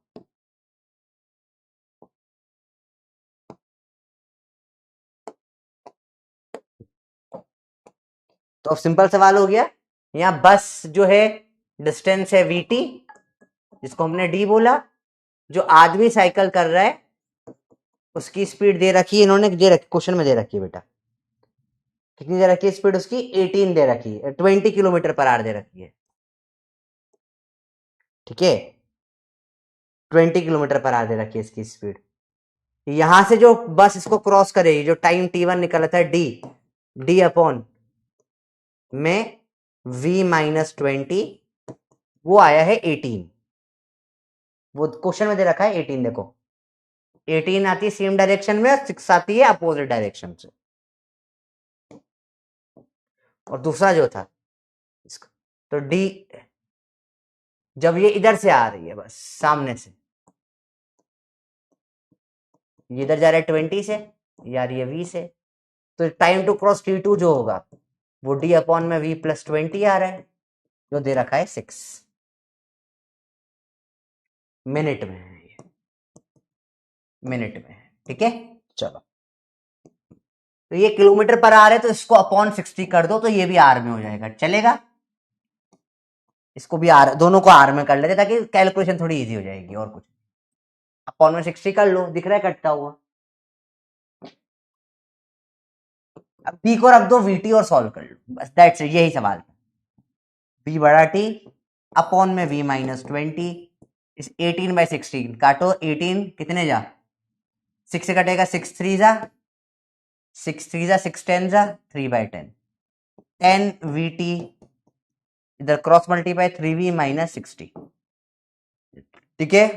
तो अब सिंपल सवाल हो गया। यहाँ बस जो है डिस्टेंस है वीटी, जिसको हमने डी बोला, जो आदमी साइकिल कर रहा है उसकी स्पीड दे रखी है, इन्होंने दे रखी, क्वेश्चन में दे रखी है बेटा। कितनी दे रखी है स्पीड उसकी, 18 दे रखी है, 20 किलोमीटर पर आवर दे रखी है, ठीक है। 20 किलोमीटर पर आवर दे रखी है इसकी स्पीड। यहां से जो बस इसको क्रॉस करेगी, जो टाइम t1 निकला था डी, डी अपॉन में v-20 वो आया है 18। वो क्वेश्चन में दे रखा है 18, देखो 18 आती है सेम डायरेक्शन में, 6 आती है अपोजिट डायरेक्शन से। और दूसरा जो था इसका, तो d जब ये इधर से आ रही है, बस सामने से, ये इधर जा रहा है 20 से, यार ये v से, तो टाइम टू क्रॉस t2 जो होगा वो d अपॉन में v+20 आ रहा है, जो दे रखा है 6 मिनट में है, ये मिनट में है। ठीक है, चलो, तो ये किलोमीटर पर आर है, तो इसको अपॉन 60 कर दो तो ये भी आर में हो जाएगा, चलेगा। इसको भी आर, दोनों को आर में कर लेते ताकि कैलकुलेशन थोड़ी इजी हो जाएगी, और कुछ। अपॉन में 60 कर लो, दिख रहा है कटता हुआ। अब पी को रख दो वीटी और सॉल्व कर लो, बस दैट्स इट, यही सवाल था। v बड़ा टी अपॉन में v-20 इस 18/16 काटो, 18 कितने जा, 6 से कटेगा, 6 3 जा 6 3 जा 6 10 जा 3/10 10 vt, इधर क्रॉस मल्टीप्लाई 3v-60। ठीक है,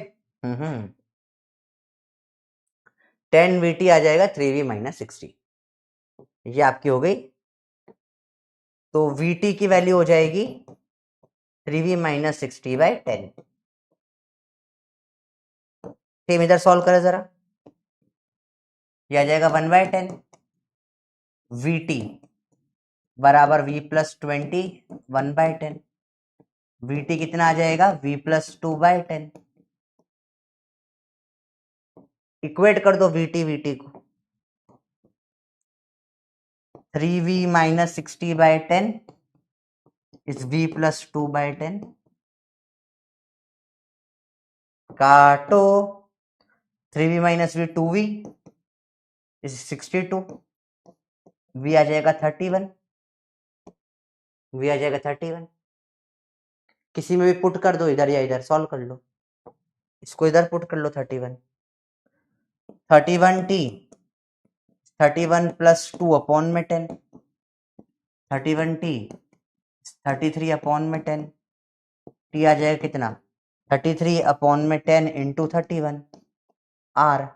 10 vt आ जाएगा 3v-60, ये आपकी हो गई। तो vt की वैल्यू हो जाएगी 3v-60/10। सेम इधर सॉल्व करें जरा, ये आ जाएगा 1/10, vt बराबर v+20 1/10, vt कितना आ जाएगा v+2/10। इक्वेट कर दो vt को, 3v-60/10 इज v+2/10, काटो 3v-v 2v इज 62, v आ जाएगा 31, v आ जाएगा 31। किसी में भी पुट कर दो, इधर या इधर सॉल्व कर लो, इसको इधर पुट कर लो, 31 31t 31 + 2 अपॉन में 10, 31t 33 अपॉन में 10, t आ जाएगा कितना 33 अपॉन में 10 इंटू 31 r।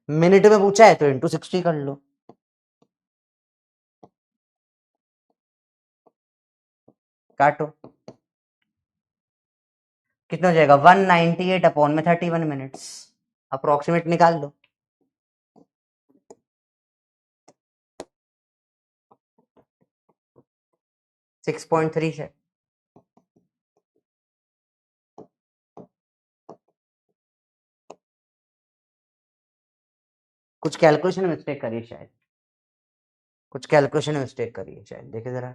मिनट में पूछा है तो इंटू 60 कर लो, काटो कितना हो जाएगा 198 अपॉन में 31 मिनट्स, अप्रोक्सीमेट निकाल लो। सिक्स 6.3 से कुछ कैलकुलेशन में मिस्टेक करिए शायद, कुछ कैलकुलेशन में मिस्टेक करिए शायद, देखिए जरा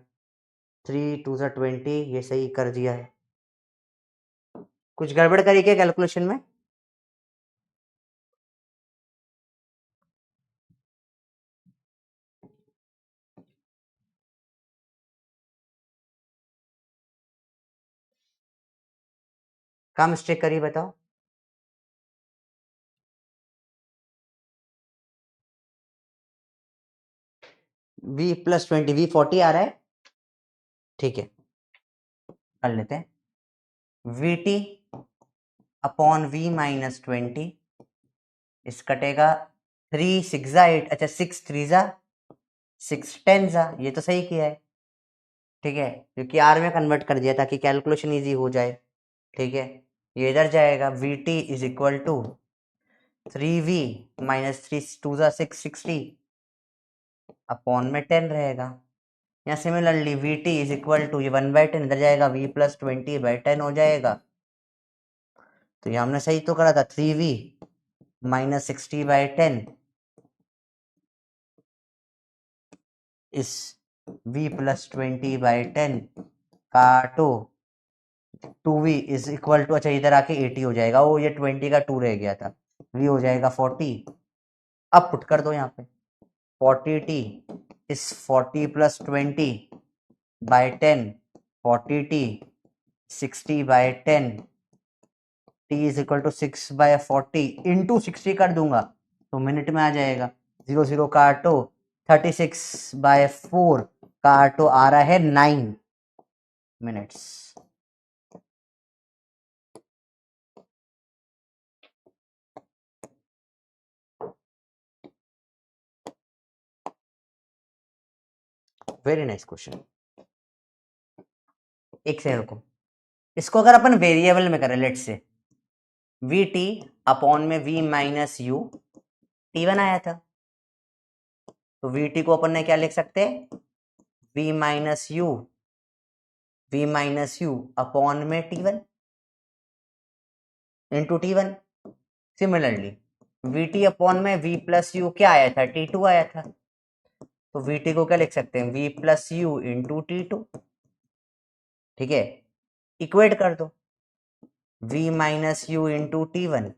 3 2 20 ये सही कर दिया है, कुछ गड़बड़ करिए क्या कैलकुलेशन में। कहाँ मिस्टेक करिए बताओ। v+20 v40 आ रहा है, ठीक है कर लेते हैं, vt अपॉन v-20 इस कटेगा 3 6 जा 8, अच्छा 6 3 जा 6 10 जा, ये तो सही किया है, ठीक है, क्योंकि आर में कन्वर्ट कर दिया ताकि कैलकुलेशन इजी हो जाए। ठीक है, ये इधर जाएगा, vt is equal to 3v-3 2 जा 6 60 अपॉन में 10 रहेगा। यहाँ similarly vt is equal to ये 1/10 इधर जाएगा, v+20/10 हो जाएगा। तो ये हमने सही तो करा था, 3v-60/10 इस v+20/10 काटो 2v इज इक्वल टू, अच्छा इधर आके 80 हो जाएगा, वो ये 20 का 2 रह गया था, v हो जाएगा 40। अब पुट कर दो यहाँ पे 40t इस 40+20/10 40t 60/10 t is equal to 6/40 into 60 कर दूंगा तो मिनट में आ जाएगा। 0 काटो, 36/4 काटो, आ रहा है 9 मिनट्स। Very nice question. एक सेकंड रुको, इसको अगर अपन वेरिएबल में करें, let's say we T upon में v माइनस यू, T1 आया था, तो वी टी को अपन ने क्या लिख सकते हैं, v माइनस यू अपॉन में T1 into T1। Similarly we T upon में v प्लस यू क्या आया था, T2 आया था, तो वी टी को क्या लिख सकते हैं, v plus you into T2। ठीक है, इक्वेट कर दो, v minus you into T1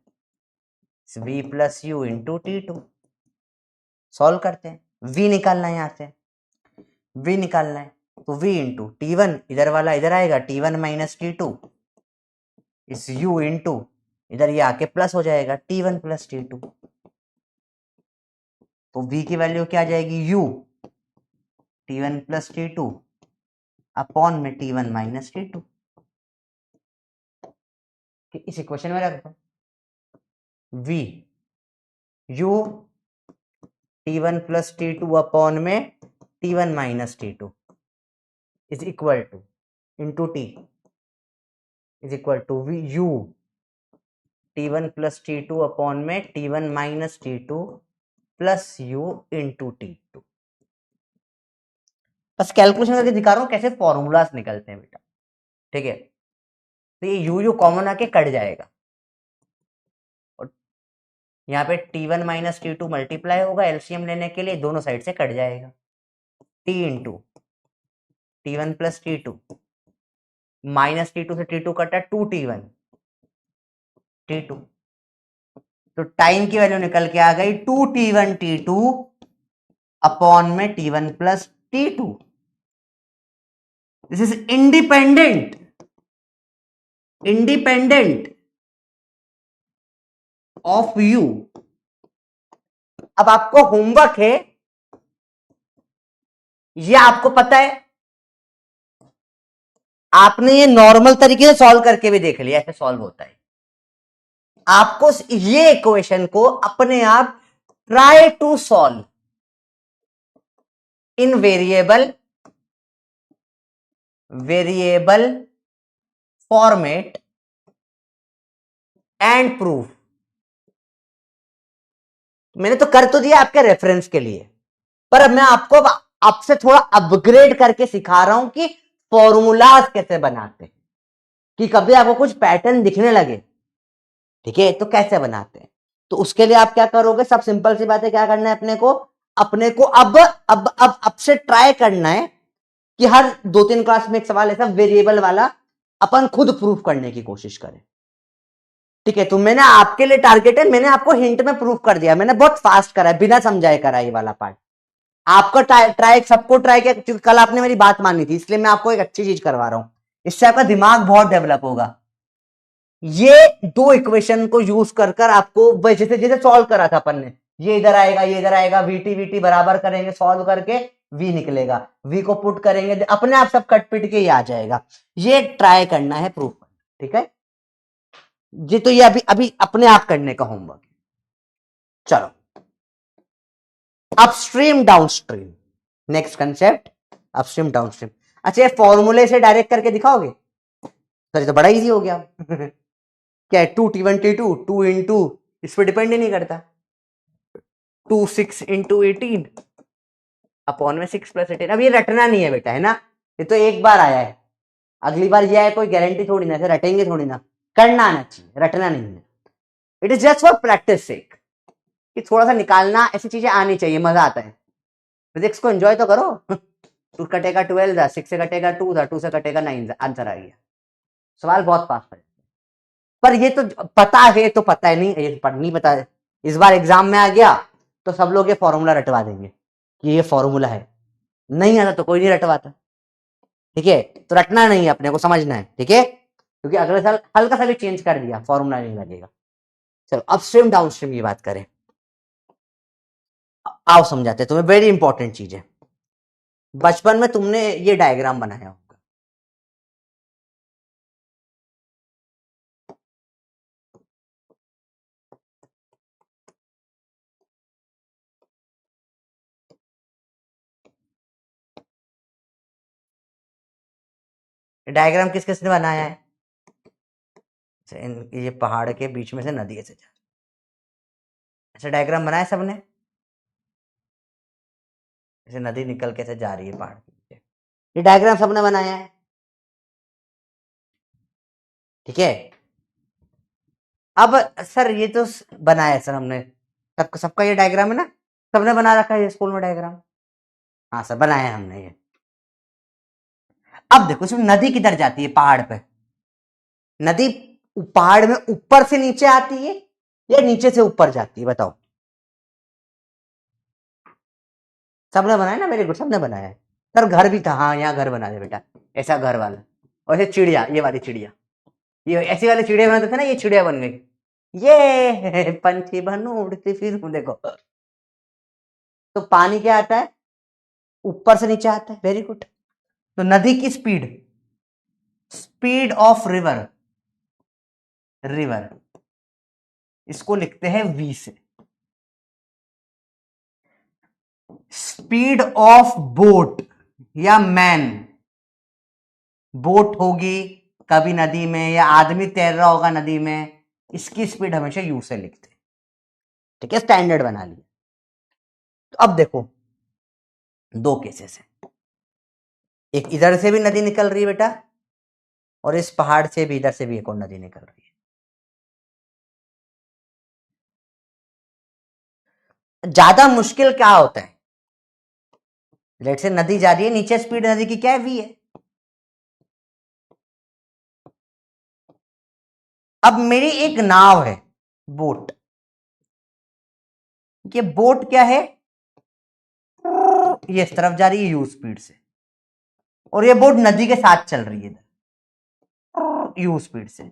v plus you into T2। Solve करते हैं, v निकालना है, यहां से v निकालना है, तो v इंटू T1 इधर वाला इधर आएगा, T1 माइनस T2, इस u इंटू इधर ये आके प्लस हो जाएगा, T1 प्लस T2। तो v की वैल्यू क्या आ जाएगी, u T1 plus T2 upon में T1 माइनस T2। इस इक्वेशन में रख दो, v u T1 plus T2 upon में T1 minus T2 is equal to into T is equal to v u T1 plus T2 upon में T1 minus T2 plus u into T2। बस calculation करके दिखा रहा हूं कैसे formulas निकलते हैं बेटा। ठीक है, तो ये u कॉमन आके कट जाएगा, और यहाँ पे T1 माइनस T2 मल्टीप्लाई होगा, एलसीएम लेने के लिए दोनों साइड से कट जाएगा, T into T1 plus T2 minus T2 से T2 कटा, 2T1 T2, तो टाइम की वैल्यू निकल के आ गई 2T1 T2 अपॉन में T1 plus T2। This is independent of you. अब आपको होमवर्क है, ये आपको पता है, आपने ये नॉर्मल तरीके से सॉल्व करके भी देख लिया, ऐसे सॉल्व होता है। आपको ये इक्वेशन को अपने आप try to solve in variable format and proof. मैंने तो कर तो दिया आपके रेफरेंस के लिए, पर अब मैं आपको आपसे थोड़ा अपग्रेड करके सिखा रहा हूं कि फॉर्मूलाज कैसे बनाते हैं, कि कभी आपको कुछ पैटर्न दिखने लगे, ठीक है, तो कैसे बनाते हैं। तो उसके लिए आप क्या करोगे, सब सिंपल सी बात है, क्या करना है अपने को अब से ट्राई करना है कि हर 2-3 क्लास में एक सवाल ऐसा वेरिएबल वाला अपन खुद प्रूफ करने की कोशिश करें। ठीक है, तो मैंने आपके लिए टारगेट है, मैंने आपको हिंट में प्रूफ कर दिया, मैंने बहुत फास्ट करा है, बिना समझाए करा ये वाला पार्ट। आपका ट्राई सबको ट्राई किया, क्योंकि कल आपने मेरी बात मानी थी, इसलिए मैं आपको एक अच्छी चीज करवा रहा हूं, इससे आपका दिमाग बहुत डेवलप होगा। ये दो इक्वेशन को यूज कर आपको जैसे जैसे सॉल्व करा था अपन ने, ये इधर आएगा, ये इधर आएगा, वीटी बराबर करेंगे, सॉल्व करके वी निकलेगा, वी को पुट करेंगे, अपने आप सब कट पिट के ये आ जाएगा। ये ट्राई करना है प्रूफ, ठीक है जी। तो ये अभी अभी अपने आप करने का होमवर्क। चलो, upstream downstream, next concept upstream downstream. अच्छा, ये फॉर्मूले से डायरेक्ट करके दिखाओगे? सर तो बड़ा इजी हो गया। क्या है, 2T1 T2 2 इंटू, इस पर डिपेंड ही नहीं करता, 2 6 इंटू 18 अपॉन में 6 प्लस 18। अब ये रटना नहीं है बेटा, है ना, ये तो एक बार आया है, अगली बार ये आया कोई गारंटी थोड़ी ना, रटेंगे थोड़ी ना, करना आना चाहिए, रटना नहीं है। It is just for practice sake, कि थोड़ा सा निकालना, ऐसी चीजें आनी चाहिए, मजा आता है। फिजिक्स को एंजॉय तो करो। 2 कटेगा 12 था, 6 से कटेगा 2 था, 2 से कटेगा 9, आंसर आ गया। सवाल बहुत फास्ट है, पर ये तो पता है, तो पता है नहीं, ये नहीं पता है, इस बार एग्जाम में आ गया तो सब लोग ये फॉर्मूला रटवा देंगे कि ये फॉर्मूला है, नहीं आता तो कोई नहीं रटवाता। ठीक है, तो रटना नहीं है, अपने को समझना है, ठीक है, क्योंकि अगले साल हल्का सा भी चेंज कर दिया फॉर्मूला नहीं लगेगा। चलो, अपस्ट्रीम डाउनस्ट्रीम की बात करें। आओ समझाते हैं तुम्हें, वेरी इंपॉर्टेंट चीज है। बचपन में तुमने ये डायग्राम बनाया होगा, डायग्राम किस किसने बनाया है? ये पहाड़ के बीच में से नदी ऐसे जा, ऐसा डायग्राम बनाया सबने, ऐसे नदी निकल के ऐसे जा रही है पहाड़ के पीछे, ये डायग्राम सबने बनाया है, ठीक है। अब सर ये तो बनाया है सर हमने, सबका ये डायग्राम है ना, सबने बना रखा है स्कूल में डायग्राम। हाँ सर बनाया है हमने ये। अब देखो इसमें नदी किधर जाती है पहाड़ पे, नदी पहाड़ में ऊपर से नीचे आती है या नीचे से ऊपर जाती है, बताओ। सबने बनाया ना, वेरी गुड, सबने बनाया है। सर घर भी था, हाँ यहाँ घर बना दे बेटा, ऐसा घर वाला, और ऐसे चिड़िया, ये वाली चिड़िया, ये ऐसी वाली चिड़िया बनाते थे ना, ये चिड़िया बन गई, ये पंछी बनू उड़ती फिर देखो। तो पानी क्या आता है, ऊपर से नीचे आता है, वेरी गुड। तो नदी की speed, speed of river, river इसको लिखते हैं v से। स्पीड ऑफ बोट या मैन, बोट होगी कभी नदी में या आदमी तैर रहा होगा नदी में, इसकी स्पीड हमेशा u से लिखते हैं, ठीक है, स्टैंडर्ड बना लिया। तो अब देखो दो केसेस है, एक इधर से भी नदी निकल रही है बेटा, और इस पहाड़ से भी, इधर से भी एक और नदी निकल रही है। ज्यादा मुश्किल क्या होता है, लेट से नदी जा रही है, नीचे स्पीड नदी की क्या है, v है। अब मेरी एक नाव है, बोट, ये बोट क्या है, ये इस तरफ जा रही है u स्पीड से, और ये बोट नदी के साथ चल रही है इधर u स्पीड से।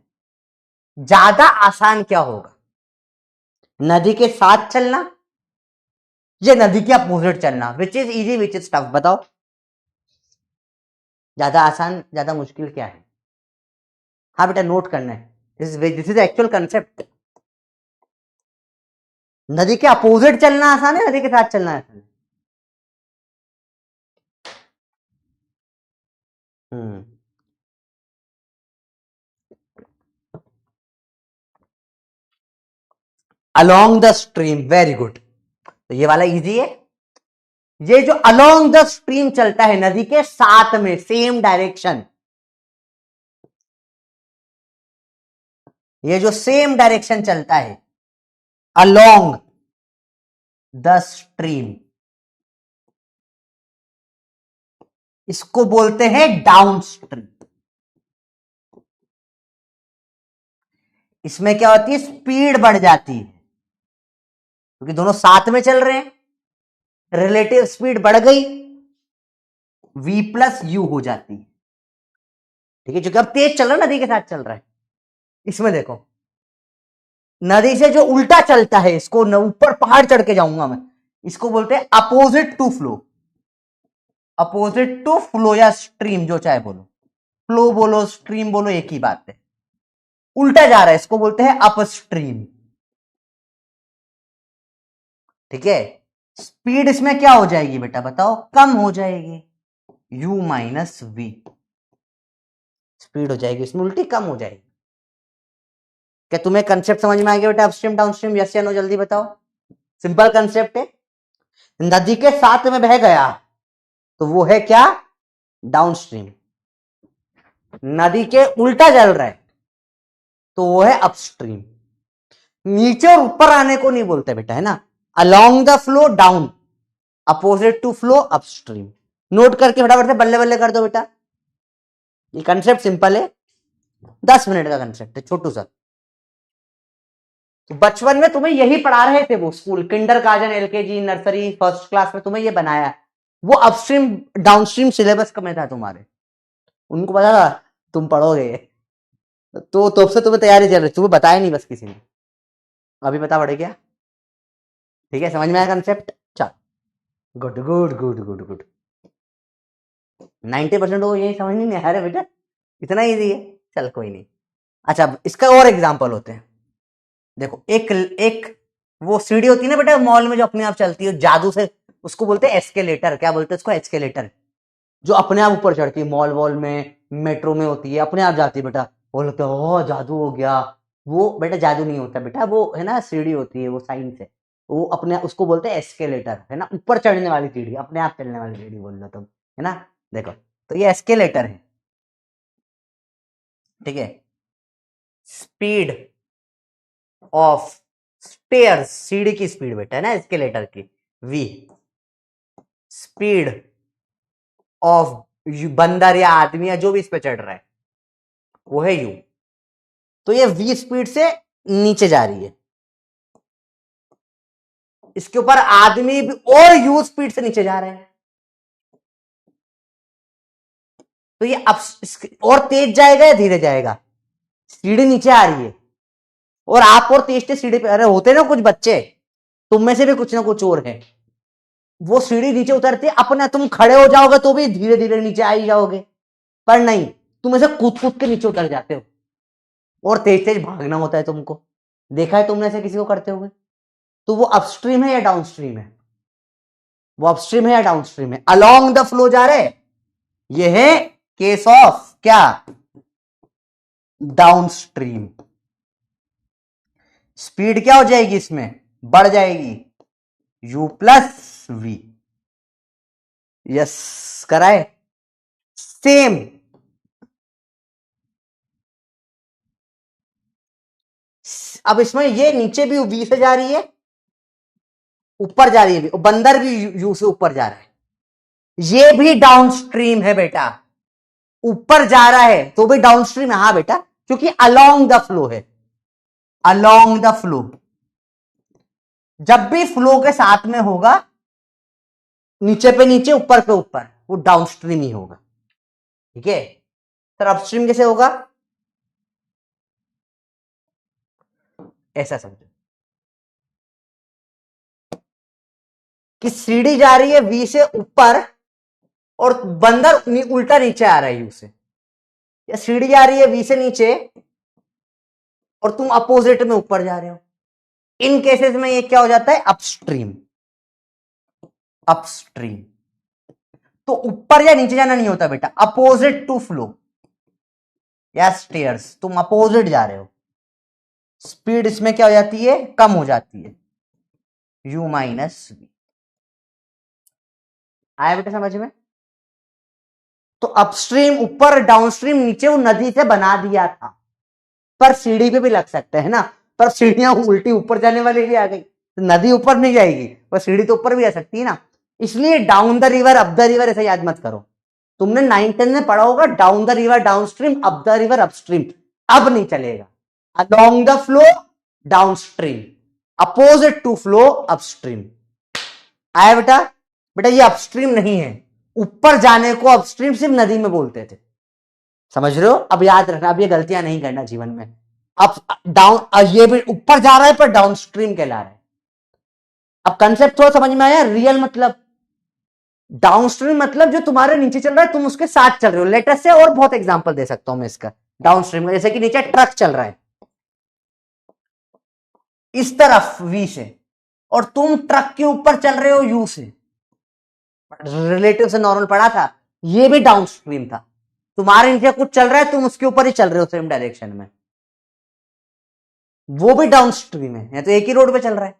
ज्यादा आसान क्या होगा, नदी के साथ चलना या नदी के अपोजिट चलना, which is easy which is tough, बताओ। ज्यादा आसान ज्यादा मुश्किल क्या है? हाँ बेटा नोट करना है, दिस इज एक्चुअल कंसेप्ट। नदी के अपोजिट चलना आसान है, नदी के साथ चलना आसान है? Along the stream, very good. तो ये वाला इजी है, ये जो अलोंग द स्ट्रीम चलता है नदी के साथ में, सेम डायरेक्शन, ये जो सेम डायरेक्शन चलता है अलोंग द स्ट्रीम, इसको बोलते हैं डाउन स्ट्रीम। इसमें क्या होती है, स्पीड बढ़ जाती है, क्योंकि दोनों साथ में चल रहे हैं, रिलेटिव स्पीड बढ़ गई, v प्लस यू हो जाती है, ठीक है, क्योंकि अब तेज चल रहा है, नदी के साथ चल रहा है। इसमें देखो नदी से जो उल्टा चलता है, इसको ऊपर पहाड़ चढ़ के जाऊंगा मैं, इसको बोलते हैं opposite to flow, opposite to flow या स्ट्रीम, जो चाहे बोलो, फ्लो बोलो स्ट्रीम बोलो एक ही बात है, उल्टा जा रहा है, इसको बोलते हैं अप स्ट्रीम, ठीक है। स्पीड इसमें क्या हो जाएगी बेटा बताओ, कम हो जाएगी, u माइनस वी, स्पीड हो जाएगी इसमें उल्टी, कम हो जाएगी। क्या तुम्हें कंसेप्ट समझ में आ गया बेटा, अपस्ट्रीम डाउनस्ट्रीम, यस या नो, जल्दी बताओ। सिंपल कंसेप्ट है, नदी के साथ में बह गया तो वो है क्या, डाउनस्ट्रीम, नदी के उल्टा चल रहा है तो वो है अपस्ट्रीम। नीचे और ऊपर आने को नहीं बोलते बेटा, है ना, along the flow down, opposite to flow upstream. Note करके फटाफट से बल्ले बल्ले कर दो बेटा, ये कंसेप्ट सिंपल है, 10 मिनट का कंसेप्ट है, छोटू सा। तो बचपन में तुम्हें यही पढ़ा रहे थे वो school, Kinder garden, LKG, nursery, first class में तुम्हें ये बनाया, वो अपस्ट्रीम डाउनस्ट्रीम सिलेबस का में था तुम्हारे, उनको पता था तुम पढ़ोगे, तो तब से तुम्हें तैयारी चल रही, तुम्हें बताया नहीं बस किसी ने, अभी पता पड़े क्या, ठीक है, समझ में आया कंसेप्ट। चल good good good good good. 90% वो यही समझ नहीं आ रहा बेटा, इतना ईजी है। चल कोई नहीं। अच्छा अब इसका और एग्जांपल होते हैं। देखो एक एक वो सीढ़ी होती है ना बेटा मॉल में जो अपने आप चलती है जादू से, उसको बोलते हैं एस्केलेटर। क्या बोलते हैं उसको? एस्केलेटर। जो अपने आप ऊपर चढ़ती है, मॉल वॉल में मेट्रो में होती है, अपने आप जाती है बेटा। वो लगता है ओ जादू हो गया। वो बेटा जादू नहीं होता बेटा, वो है ना सीढ़ी होती है, वो साइंस है। वो अपने उसको बोलते हैं एस्केलेटर, है ना, ऊपर चढ़ने वाली सीढ़ी, अपने आप चलने वाली सीढ़ी बोल लो तुम, है ना। देखो तो ये एस्केलेटर है, ठीक है। स्पीड ऑफ स्टेयर्स, सीढ़ी की स्पीड बेटा है ना एस्केलेटर की, v। स्पीड ऑफ बंदर या आदमी या जो भी इस पे चढ़ रहा है वो है u। तो ये v स्पीड से नीचे जा रही है, इसके ऊपर आदमी भी और u स्पीड से नीचे जा रहे हैं। तो ये अब और तेज जाएगा या धीरे जाएगा? सीढ़ी नीचे आ रही है और आप और तेज तेज सीढ़ी पे, अरे होते ना कुछ बच्चे, तुम में से भी कुछ ना कुछ और है, वो सीढ़ी नीचे उतरती है अपना, तुम खड़े हो जाओगे तो भी धीरे धीरे नीचे आ ही जाओगे, पर नहीं, तुम ऐसे कूद कूद के नीचे उतर जाते हो और तेज तेज भागना होता है तुमको। देखा है तुमने ऐसे किसी को करते हुए? तो वो अपस्ट्रीम है या डाउनस्ट्रीम है? वो अपस्ट्रीम है या डाउनस्ट्रीम है? अलोंग द फ्लो जा रहे, ये है केस ऑफ क्या? डाउनस्ट्रीम। स्पीड क्या हो जाएगी इसमें? बढ़ जाएगी, u प्लस v। यस कराए सेम। अब इसमें ये नीचे भी v से जा रही है, ऊपर जा रही है भी, बंदर भी u से ऊपर जा रहा है, ये भी डाउनस्ट्रीम है बेटा। ऊपर जा रहा है तो भी डाउनस्ट्रीम है, हाँ बेटा, क्योंकि अलोंग द फ्लो है। अलोंग द फ्लो, जब भी फ्लो के साथ में होगा, नीचे पे नीचे ऊपर पे ऊपर, वो डाउनस्ट्रीम ही होगा, ठीक है। सर अपस्ट्रीम कैसे होगा? ऐसा समझो कि सीढ़ी जा रही है v से ऊपर और बंदर उल्टा नीचे आ रहा है u से, या सीढ़ी जा रही है v से नीचे और तुम अपोजिट में ऊपर जा रहे हो। इन केसेस में ये क्या हो जाता है? अपस्ट्रीम। अपस्ट्रीम तो ऊपर या नीचे जाना नहीं होता बेटा, अपोजिट टू फ्लो या स्टेयर्स, तुम अपोजिट जा रहे हो, स्पीड इसमें क्या हो जाती है? कम हो जाती है, u माइनस v। आया बेटा समझ में? तो अपस्ट्रीम ऊपर, डाउनस्ट्रीम नीचे, वो नदी से बना दिया था, पर सीढ़ी पे भी लग सकता है ना, पर सीढ़ियां उल्टी ऊपर जाने वाली भी आ गई, तो नदी ऊपर नहीं जाएगी पर सीढ़ी तो ऊपर भी आ सकती है ना। इसलिए down the river up the river ऐसा याद मत करो, तुमने 9th-10th में पढ़ा होगा down the river downstream, up the river upstream, अब नहीं चलेगा। Along the flow downstream, opposite to flow upstream. आया बेटा? बेटा ये अपस्ट्रीम नहीं है, ऊपर जाने को अपस्ट्रीम सिर्फ नदी में बोलते थे, समझ रहे हो? अब याद रखना, अब ये गलतियां नहीं करना जीवन में। अब डाउन, ये भी ऊपर जा रहा है पर डाउनस्ट्रीम कहला रहा है। अब कंसेप्ट थोड़ा समझ में आया? रियल मतलब डाउनस्ट्रीम मतलब जो तुम्हारे नीचे चल रहा है तुम उसके साथ चल रहे हो। लेटेस्ट से और बहुत एग्जांपल दे सकता हूं मैं इसका डाउनस्ट्रीम में, जैसे कि नीचे ट्रक चल रहा है इस तरफ v से और तुम ट्रक के ऊपर चल रहे हो u से, रिलेटिव से नॉर्मल पढ़ा था, ये भी डाउनस्ट्रीम था। तुम्हारे नीचे कुछ चल रहा है, तुम उसके ऊपर ही चल रहे हो सेम डायरेक्शन में, वो भी डाउनस्ट्रीम है, तो एक ही रोड पे चल रहा है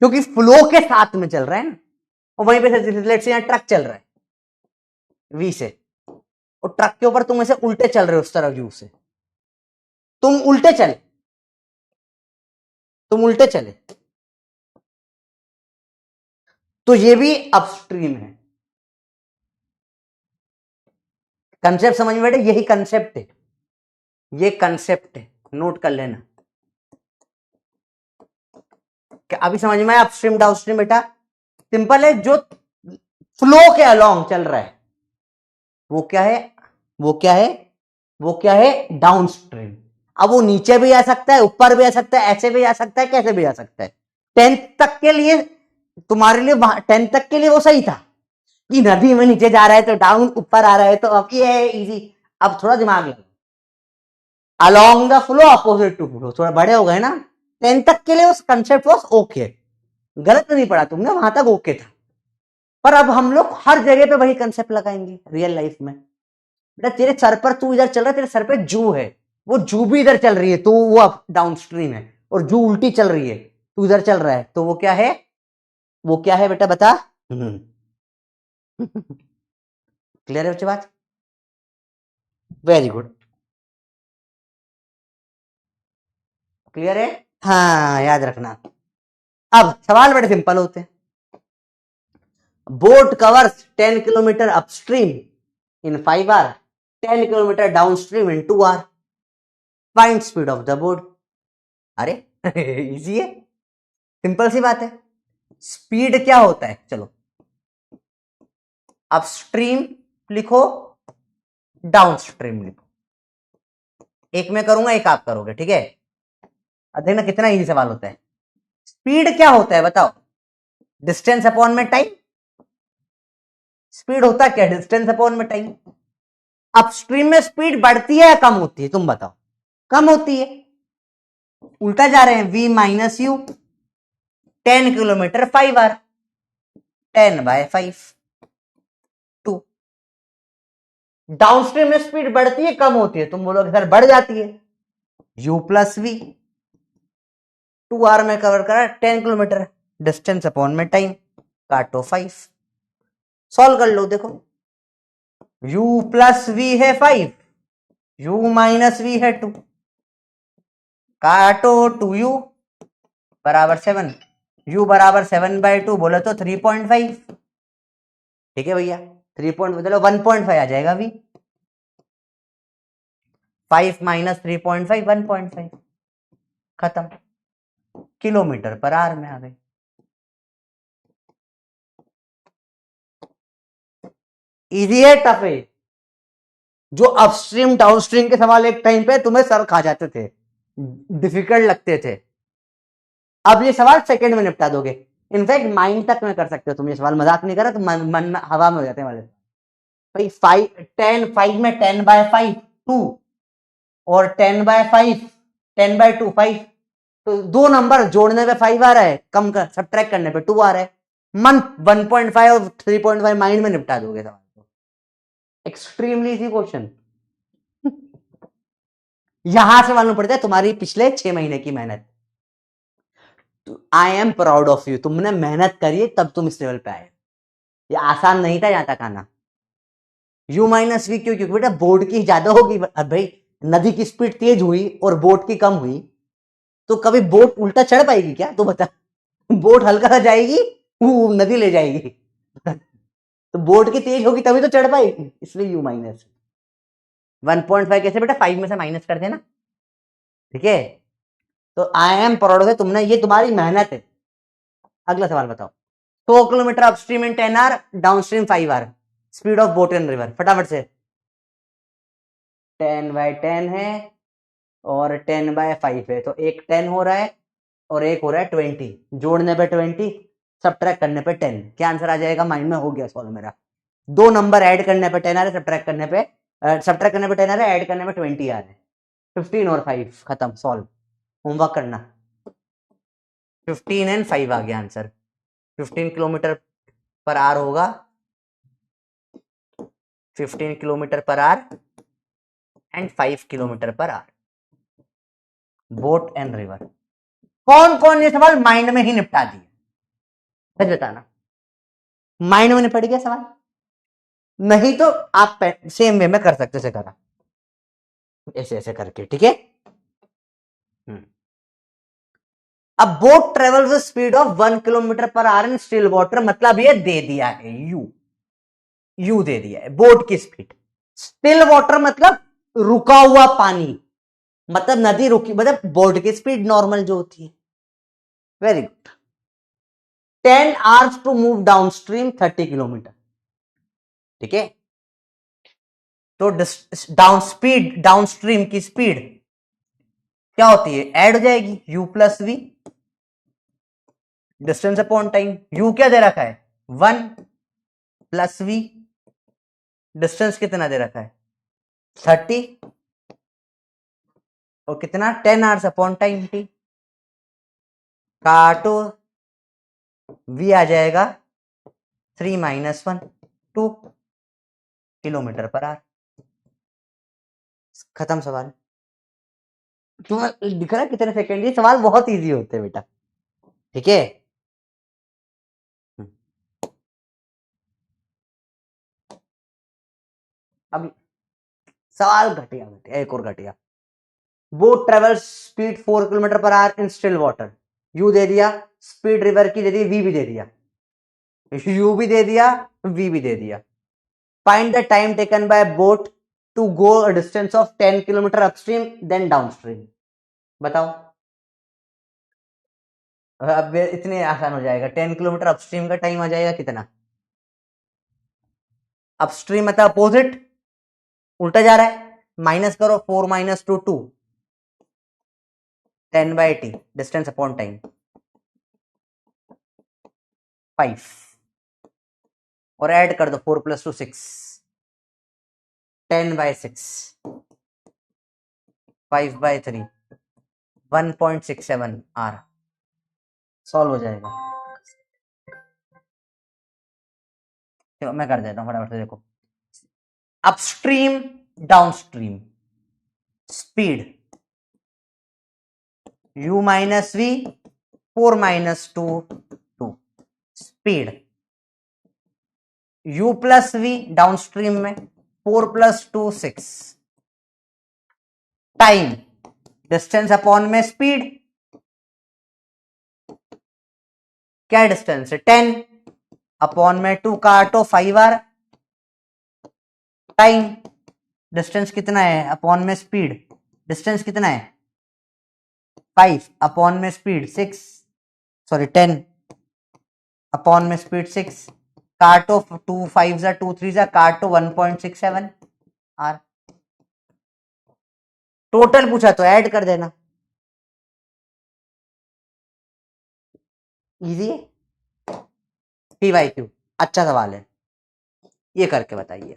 क्योंकि फ्लो के साथ में चल रहा है ना। और वहीं पे लेट्स से यहां ट्रक चल रहा है v से और ट्रक के ऊपर तुम ऐसे उल्टे चल रहे हो उस तरफ u से, तुम उल्टे चले, तुम उल्टे चले, तो ये भी अपस्ट्रीम है। कंसेप्ट समझ में बैठे? यही कंसेप्ट है, ये कंसेप्ट है, नोट कर लेना। क्या अभी समझ में आया? अपस्ट्रीम डाउनस्ट्रीम बेटा सिंपल है, जो फ्लो के अलोंग चल रहा है वो क्या है? वो क्या है? वो क्या है? डाउनस्ट्रीम। अब वो नीचे भी आ सकता है, ऊपर भी आ सकता है, ऐसे भी आ सकता है, कैसे भी आ सकता है। 10th तक के लिए तुम्हारे लिए 10 तक के लिए वो सही था कि नदी में नीचे जा रहा है तो डाउन, ऊपर आ रहा है तो अब ये है इजी। अब थोड़ा दिमाग लगाओ, along the flow opposite to flow, थोड़ा बड़े हो गए ना। 10 तक के लिए उस कंसेप्ट वॉज ओके, गलत नहीं पढ़ा तुमने, वहां तक ओके था। पर अब हम लोग हर जगह पे वही कंसेप्ट लगाएंगे रियल लाइफ में। बेटा तेरे सर पर, तू इधर चल रहा है, तेरे सर पे जू है, वो जू भी इधर चल रही है, तो वो अब डाउन स्ट्रीम है, और जू उल्टी चल रही है, तू इधर चल रहा है, तो वो क्या है? वो क्या है बेटा बता। क्लियर है बच्चे बात? वेरी गुड, क्लियर है। हाँ याद रखना। अब सवाल बड़े सिंपल होते हैं। Boat covers 10 kilometre upstream in 5 hour, 10 kilometre downstream in 2 hour, find speed of the boat. अरे इजी है, सिंपल सी बात है। स्पीड क्या होता है, चलो अपस्ट्रीम लिखो, डाउनस्ट्रीम लिखो, एक मैं करूंगा एक आप करोगे, ठीक है? अब देखना कितना इजी सवाल होता है। स्पीड क्या होता है बताओ? डिस्टेंस अपॉन में टाइम। स्पीड होता क्या? डिस्टेंस अपॉन में टाइम। अपस्ट्रीम में स्पीड बढ़ती है या कम होती है, तुम बताओ? कम होती है, उल्टा जा रहे हैं, v minus U, 10 kilometre 5 hour, 10/5 2। Downstream में स्पीड बढ़ती है कम होती है, तुम बोलोगे सर बढ़ जाती है, u प्लस वी, 2 आवर में कवर करा 10 किलोमीटर, डिस्टेंस अपॉन में टाइम, काटो 5, सॉल्व कर लो। देखो u प्लस वी है 5, u माइनस वी है 2, काटो 2u बराबर 7, u बराबर 7/2 बोले तो 3.5। ठीक है भैया, 3 चलो 1.5 आ जाएगा v, 5 माइनस 3.5 1.5, खत्म, किलोमीटर पर आवर में आ गई। इजी है टफ है? जो अपस्ट्रीम डाउनस्ट्रीम के सवाल एक टाइम पे तुम्हें सर खा जाते थे, डिफिकल्ट लगते थे, अब ये सवाल सेकंड में निपटा दोगे। इनफैक्ट माइंड तक में कर सकते हो तुम ये सवाल, मजाक नहीं कर रहा तो मन में हवा में हो जाते हैं वाले। भाई 5 में 10/5 2, और 10/5 10/2 5, तो दो नंबर जोड़ने पे 5 आ रहा है, कम कर सब्ट्रैक्ट करने पे 2 आ रहा है। मन 1.5 और 3.5 माइंड में निपटा दोगे सवाल को। Extremely easy question. यहां से मालूम पड़ता है तुम्हारी पिछले 6 महीने की मेहनत। I am proud of you, तुमने मेहनत करी तब तुम इस लेवल पे आए, ये आसान नहीं था यहां तक आना। u माइनस वी क्यों? क्योंकि बेटा बोट की ज्यादा होगी। अब भाई नदी की स्पीड तेज हुई और बोट की कम हुई, तो कभी बोट उल्टा चढ़ पाएगी क्या? तो बता, बोट हल्का सा जाएगी, वो नदी ले जाएगी। तो बोट की तेज होगी तभी तो चढ़ पाएगी, इसलिए u माइनस 1.5 कैसे बेटा? 5 में से माइनस कर देना, ठीक है? तो आई एम प्राउड है, तुमने, ये तुम्हारी मेहनत है। अगला सवाल बताओ। 100 kilometre upstream in 10 hour, downstream 5 hour, speed of boat in river, फटाफट से। 10/10 है और 10/5 है, तो एक 10 हो रहा है और एक हो रहा है 20, जोड़ने पे 20, सब्ट्रैक्ट करने पे 10, क्या आंसर आ जाएगा? माइंड में हो गया सॉल्व मेरा। दो नंबर ऐड करने पे 10 आ रहे, सब्ट्रैक्ट करने पे 10 आ रहे, ऐड करने पे 20 आ रहे, 15 और 5, खत्म, सॉल्व। होमवर्क करना। 15 एंड 5 आ गया आंसर। 15 किलोमीटर पर आवर होगा, 15 kilometre per hour and 5 kilometre per hour, boat and river. कौन कौन ये सवाल माइंड में ही निपटा दिए, सच बताना? माइंड में निपट गया सवाल? नहीं तो आप सेम वे में कर सकते थे, करा ऐसे ऐसे करके, ठीक है? अब boat travel with speed of 1 kilometre per hour in still water, मतलब ये दे दिया है यू दे दिया है बोट की स्पीड। स्टिल वाटर मतलब रुका हुआ पानी, मतलब नदी रुकी, मतलब बोट की स्पीड नॉर्मल जो होती है। Very good. 10 hours to move downstream 30 kilometre, ठीक है? तो डाउन स्ट्रीम की स्पीड क्या होती है? ऐड हो जाएगी u plus v, distance upon time, u क्या दे रखा है 1 प्लस वी, डिस्टेंस कितना दे रखा है 30 और कितना 10 आवर्स अपॉन टाइम टी, काटो वी आ जाएगा 3 - 1 2 किलोमीटर पर आवर। खत्म सवाल। तुम्हें दिख रहा है कितने सेकंड, ये सवाल बहुत इजी होते हैं बेटा, ठीक है। अब सवाल घटिया घटिया, एक और घटिया। Boat travel speed 4 kilometre per hour in still water, you they दिया, स्पीड रिवर की दे दी, वी भी दे दिया, यू भी दे दिया, वी भी दे दिया। Find the time taken by boat to go a distance of 10 kilometre upstream then downstream, बताओ। अब इतने आसान हो जाएगा, 10 किलोमीटर अपस्ट्रीम का टाइम आ जाएगा कितना, अपस्ट्रीम मतलब अपोजिट, उल्टा जा रहा है, माइनस करो 4 - 2 2 10/t डिस्टेंस अपॉन टाइम 5 और ऐड कर दो 4 + 2 6 10/6 5/3 1.67 आर, सॉल्व हो जाएगा। चलो मैं कर देता हूं फटाफट से, देखो upstream downstream speed u - v 4 - 2 2 speed u + v downstream में 4 + 2 6 टाइम डिस्टेंस अपॉन में स्पीड, क्या डिस्टेंस है 10 अपॉन में 2 काटो 5 आर, टाइम डिस्टेंस कितना है अपॉन में स्पीड, डिस्टेंस कितना है 5 अपॉन में स्पीड 6 सॉरी 10 अपॉन में स्पीड 6 काटो 2 5 जा 2 3 जा काटो 1.67 आर, टोटल पूछा तो ऐड कर देना, इजी है। PYQ अच्छा सवाल है, ये करके बताइए।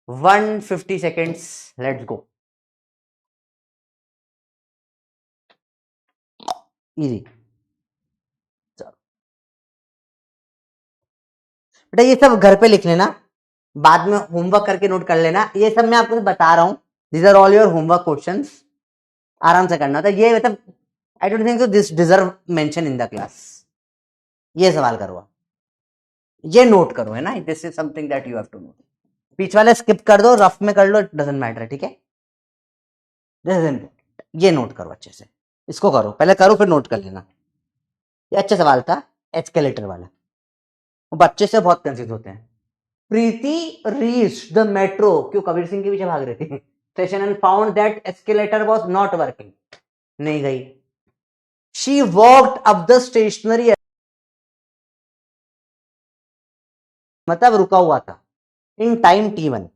150 सेकेंड्स, लेट्स गो। इजी, बेटा ये सब घर पे लिख लेना, बाद में होमवर्क करके नोट कर लेना, ये सब मैं आपको बता रहा हूं, these are all your homework questions, आराम से करना था ये, मतलब I don't think so this deserve mention in the class, ये सवाल करो, ये नोट करो, है ना, this is something that you have to note, बीच वाले स्किप कर दो, रफ में कर लो, इट डजंट मैटर, ठीक है, दिस इज इंपॉर्टेंट, ये नोट करो अच्छे से, इसको करो, पहले करो फिर नोट कर लेना। ये अच्छा सवाल था, एस्केलेटर वाला, बच्चे से बहुत कंफ्यूज होते हैं। प्रीति रीच द मेट्रो, क्यों कबीर सिंह के पीछे भाग रहे थे, station and found that escalator was not working, नहीं गई। She walked up the stationary, मतलब रुका हुआ था, इन टाइम T1,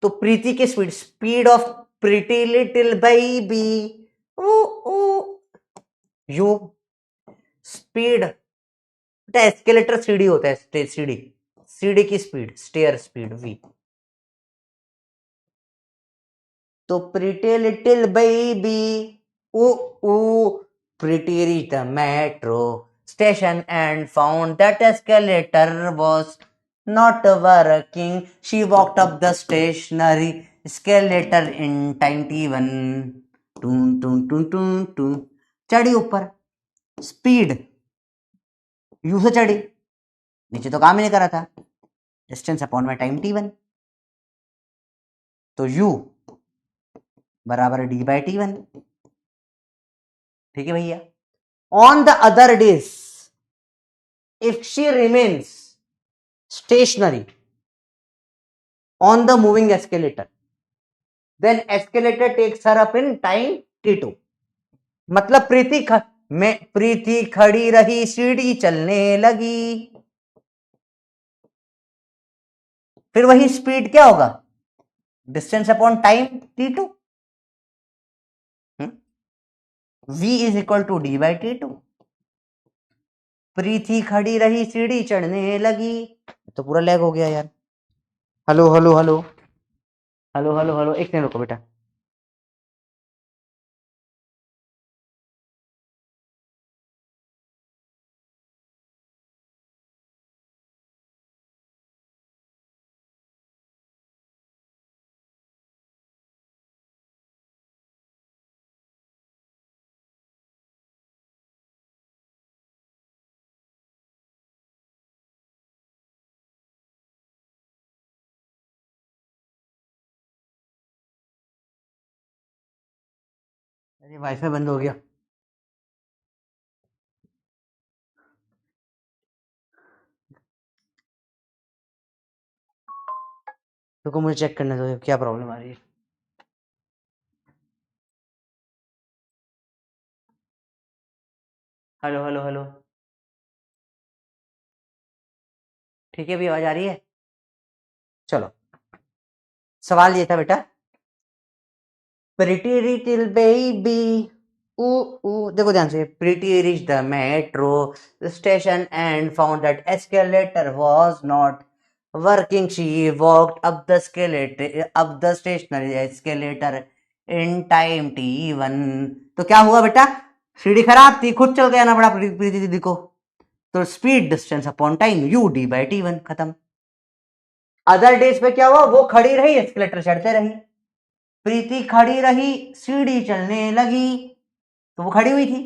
तो प्रीति की speed, speed of pretty little baby you, speed, escalator सीढ़ी होता है, सीढ़ी, सीढ़ी की स्पीड, स्टेयर स्पीड v, तो pretty little baby pretty reach the metro station and found that escalator was not working, she walked up the stationary escalator in time T1 टून टून टून टून टून, चढ़ी ऊपर, स्पीड यू से चढ़ी, नीचे तो काम ही नहीं करा था, डिस्टेंस अपॉन में टाइम T1, तो u बराबर d/T1, ठीक है भैया। On the other days if she remains stationary on the moving escalator, then escalator takes her up in time T2, मतलब प्रीति खड़ी रही, सीढ़ी चलने लगी, फिर वही स्पीड क्या होगा, distance upon time T2, v is equal to D by T two. Preeti खड़ी रही सीढ़ी चढ़ने लगी। तो पूरा लैग हो गया यार। Hello hello hello hello hello hello, एक सेकंड रुको बेटा। अरे वाईफाई बंद हो गया। रुको मुझे चेक करने दो क्या प्रॉब्लम आ रही है। हेलो हेलो हेलो, ठीक है अभी आवाज आ रही है। चलो, सवाल ये था बेटा, प्रिटी लिटिल बेबी ऊ ऊ, देखो ध्यान से। Preeti reach the metro station and found that escalator was not working. She walked up the escalator up the stationary escalator in time T1। तो क्या हुआ बेटा, सीढ़ी खराब थी, खुद चल के आना पड़ा प्रीति दीदी को। तो speed distance upon time U D by T1, खत्म। अदर डेज पे क्या हुआ, वो खड़ी रही, एस्केलेटर चढ़ते रही। प्रीति खड़ी रही, सीढ़ी चलने लगी। तो वो खड़ी हुई थी,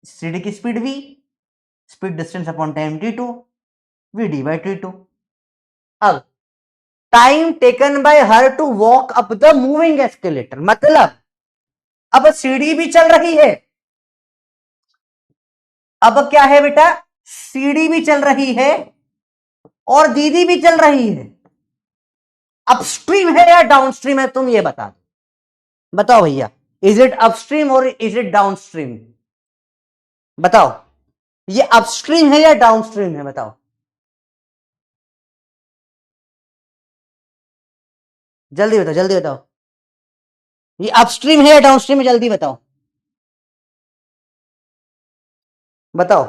सीढ़ी की speed v, speed distance upon time T2, v d by T2। अब time taken by her to walk up the moving escalator, मतलब अब सीढ़ी भी चल रही है। अब क्या है बेटा, सीढ़ी भी चल रही है और दीदी भी चल रही है। अपस्ट्रीम है या डाउनस्ट्रीम है, तुम ये बता दो। बताओ भैया, इज इट अपस्ट्रीम और इज इट डाउनस्ट्रीम? बताओ, ये अपस्ट्रीम है या डाउनस्ट्रीम है, बताओ जल्दी बताओ, जल्दी बताओ। ये अपस्ट्रीम है या डाउनस्ट्रीम है, जल्दी बताओ, बताओ।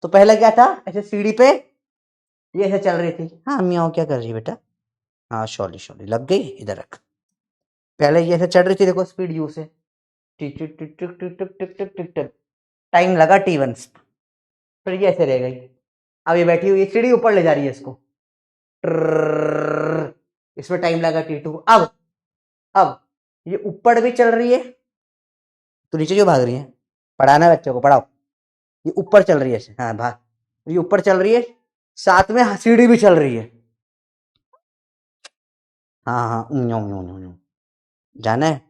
तो पहले क्या था, ऐसे सीढ़ी पे ये ऐसे चल रही थी। हाँ मियाँ क्या कर रही है बेटा, हाँ शॉली शॉली लग गई, इधर रख। पहले ये ऐसे चढ़ रही थी, देखो स्पीड यू से, टिक टिक टिक टिक टिक टिक टिक टिक टिक टिक, टाइम लगा T1, फिर ये ऐसे रह गई। अब ये बैठी हुई सीढ़ी ऊपर ले जा रही है इसको, इसमें टाइम लगा T2। अब ये ऊपर भी चल रही है, तो नीचे क्यों भाग रही है, पढ़ाना है बच्चों को, पढ़ाओ। ये ऊपर चल रही है, हाँ भाग, ये ऊपर चल रही है, साथ में सीढ़ी भी चल रही है। हाँ हाँ जाना है,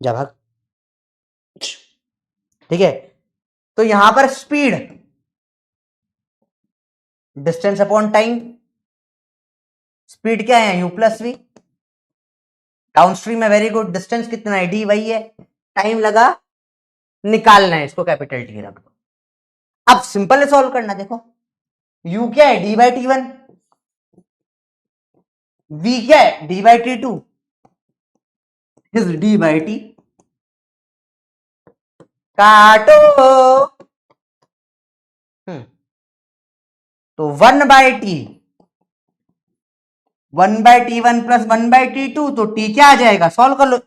जा भाग। ठीक है, तो यहां पर speed distance upon time, speed क्या है u प्लस वी, डाउनस्ट्रीम में वेरी गुड, डिस्टेंस कितना है d वही है, टाइम लगा, निकालना है इसको, कैपिटल T रख दो। अब सिंपल है सॉल्व करना, देखो u क्या है d बाई T1, v क्या है d by T2, is d by T। काटो। तो 1/T, 1/T1 प्लस 1/T2, तो T क्या आ जाएगा, सॉल्व कर लो।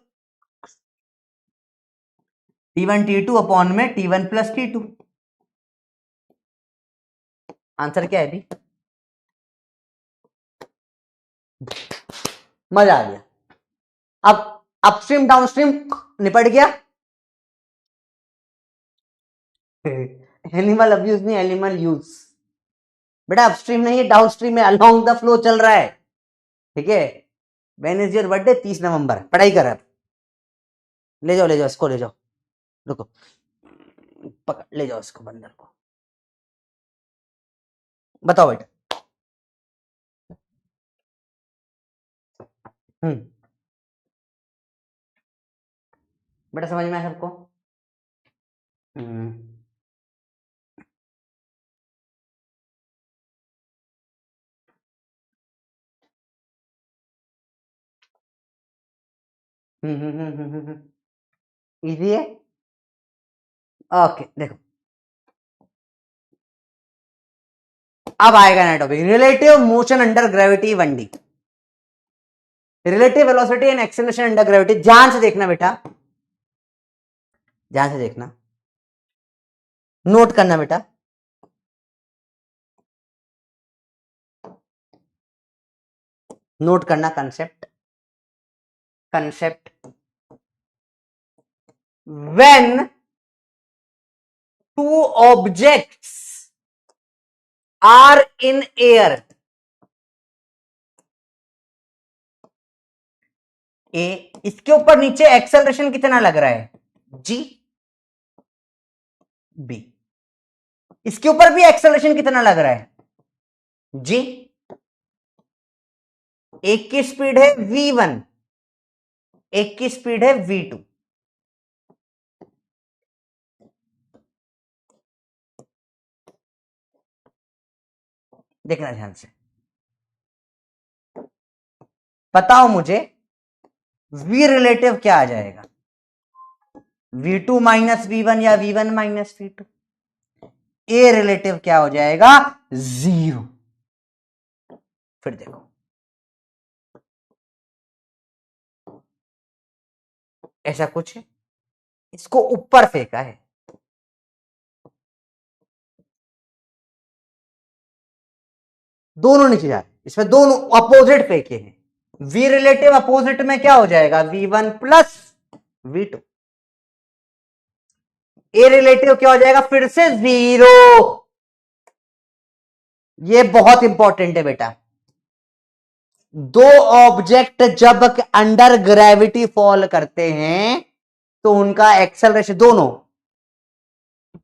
T1 T2 अपॉन में T1 प्लस T2। आंसर क्या है अभी, मजा आ गया। अब अपस्ट्रीम डाउनस्ट्रीम निपट गया। एनिमल अब्यूज नहीं, एनिमल यूज। बेटा अपस्ट्रीम नहीं है, डाउनस्ट्रीम में अलोंग द फ्लो चल रहा है। ठीक है, वेन इज योर बर्थडे, 30 नवंबर, पढ़ाई कर अब। ले जाओ इसको, ले जाओ, रुको, पकड़ ले जाओ इसको, बंदर को। बताओ बेटा। हम्म, बेटा समझ में आया सबको? हम्म इजी है। ओके देखो, अब आएगा नया topic, relative motion under gravity 1D, relative velocity and acceleration under gravity. ध्यान से देखना बेटा, ध्यान से देखना, नोट करना बेटा। नोट करना concept, concept when two objects are in air, ए, इसके ऊपर नीचे एक्सेलरेशन कितना लग रहा है, जी, बी, इसके ऊपर भी एक्सेलरेशन कितना लग रहा है, जी, एक की स्पीड है v1, एक की स्पीड है v2, देखना ध्यान से, बताओ मुझे v रिलेटिव क्या आ जाएगा, v2 माइनस v1 या v1 minus v2, a relative क्या हो जाएगा, 0। फिर देखो, ऐसा कुछ है, इसको ऊपर फेंका है, दोनों नीचे जा रहे हैं, इसमें दोनों अपोजिट फेंके हैं, v रिलेटिव अपोजिट में क्या हो जाएगा, v1 plus v2, a relative क्या हो जाएगा, फिर से 0। ये बहुत इंपॉर्टेंट है बेटा, दो ऑब्जेक्ट जब अंडर ग्रेविटी फॉल करते हैं तो उनका एक्सेलरेशन, दोनों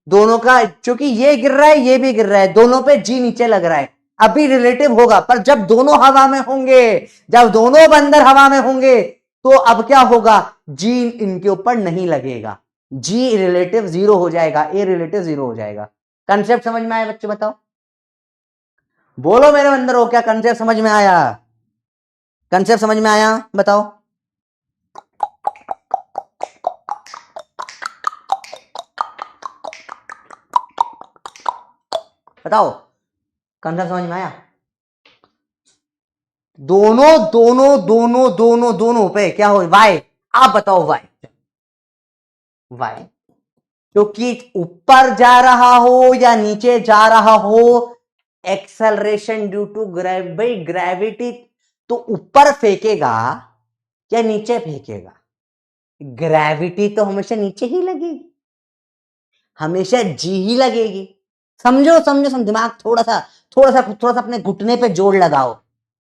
दोनों का, क्योंकि ये गिर रहा है ये भी गिर रहा है, दोनों पे जी नीचे लग रहा है, अभी रिलेटिव होगा, पर जब दोनों हवा में होंगे, जब दोनों बंदर हवा में होंगे तो अब क्या होगा, जी इनके ऊपर नहीं लगेगा, जी रिलेटिव 0 हो जाएगा, ए रिलेटिव 0 हो जाएगा। कंसेप्ट समझ में आया बच्चे, बताओ, बोलो मेरे अंदर हो, क्या कंसेप्ट समझ में आया, कंसेप्ट समझ में आया, बताओ। बताओ कंसेप्ट समझ में आया, दोनों दोनों दोनों दोनों दोनों पे क्या हो, वाई, आप बताओ वाई, वाई क्योंकि ऊपर जा रहा हो या नीचे जा रहा हो, एक्सेलरेशन ड्यू टू भाई ग्रेविटी, तो ऊपर फेंकेगा या नीचे फेंकेगा, ग्रेविटी तो हमेशा नीचे ही लगेगी, हमेशा जी ही लगेगी, समझो समझो समझो, दिमाग थोड़ा सा अपने घुटने पे जोर लगाओ,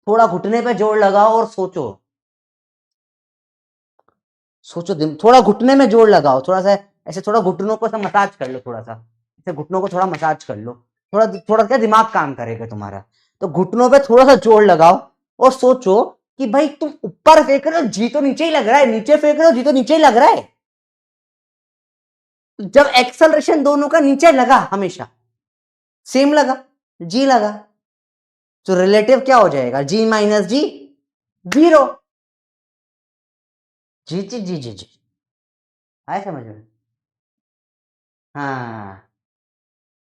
थोड़ा घुटने पे जोर लगाओ और सोचो, सोचो, थोड़ा घुटने में जोर लगाओ, थोड़ा सा ऐसे, थोड़ा घुटनों को ऐसा मसाज कर लो, थोड़ा सा ऐसे घुटनों को थोड़ा मसाज कर लो, थोड़ा थोड़ा क्या दिमाग काम करेगा तुम्हारा, तो घुटनों पे थोड़ा सा जोर लगाओ और सोचो कि भाई तुम ऊपर फेंक रहे हो, जी तो नीचे ही लग रहा है, नीचे फेंक रहे हो, जी तो नीचे ही लग रहा है, जब एक्सेलरेशन दोनों का नीचे लगा, हमेशा सेम लगा, जी लगा, तो रिलेटिव क्या हो जाएगा, जी माइनस जी, 0। जी जी जी जी जी, आए समझ में, हाँ,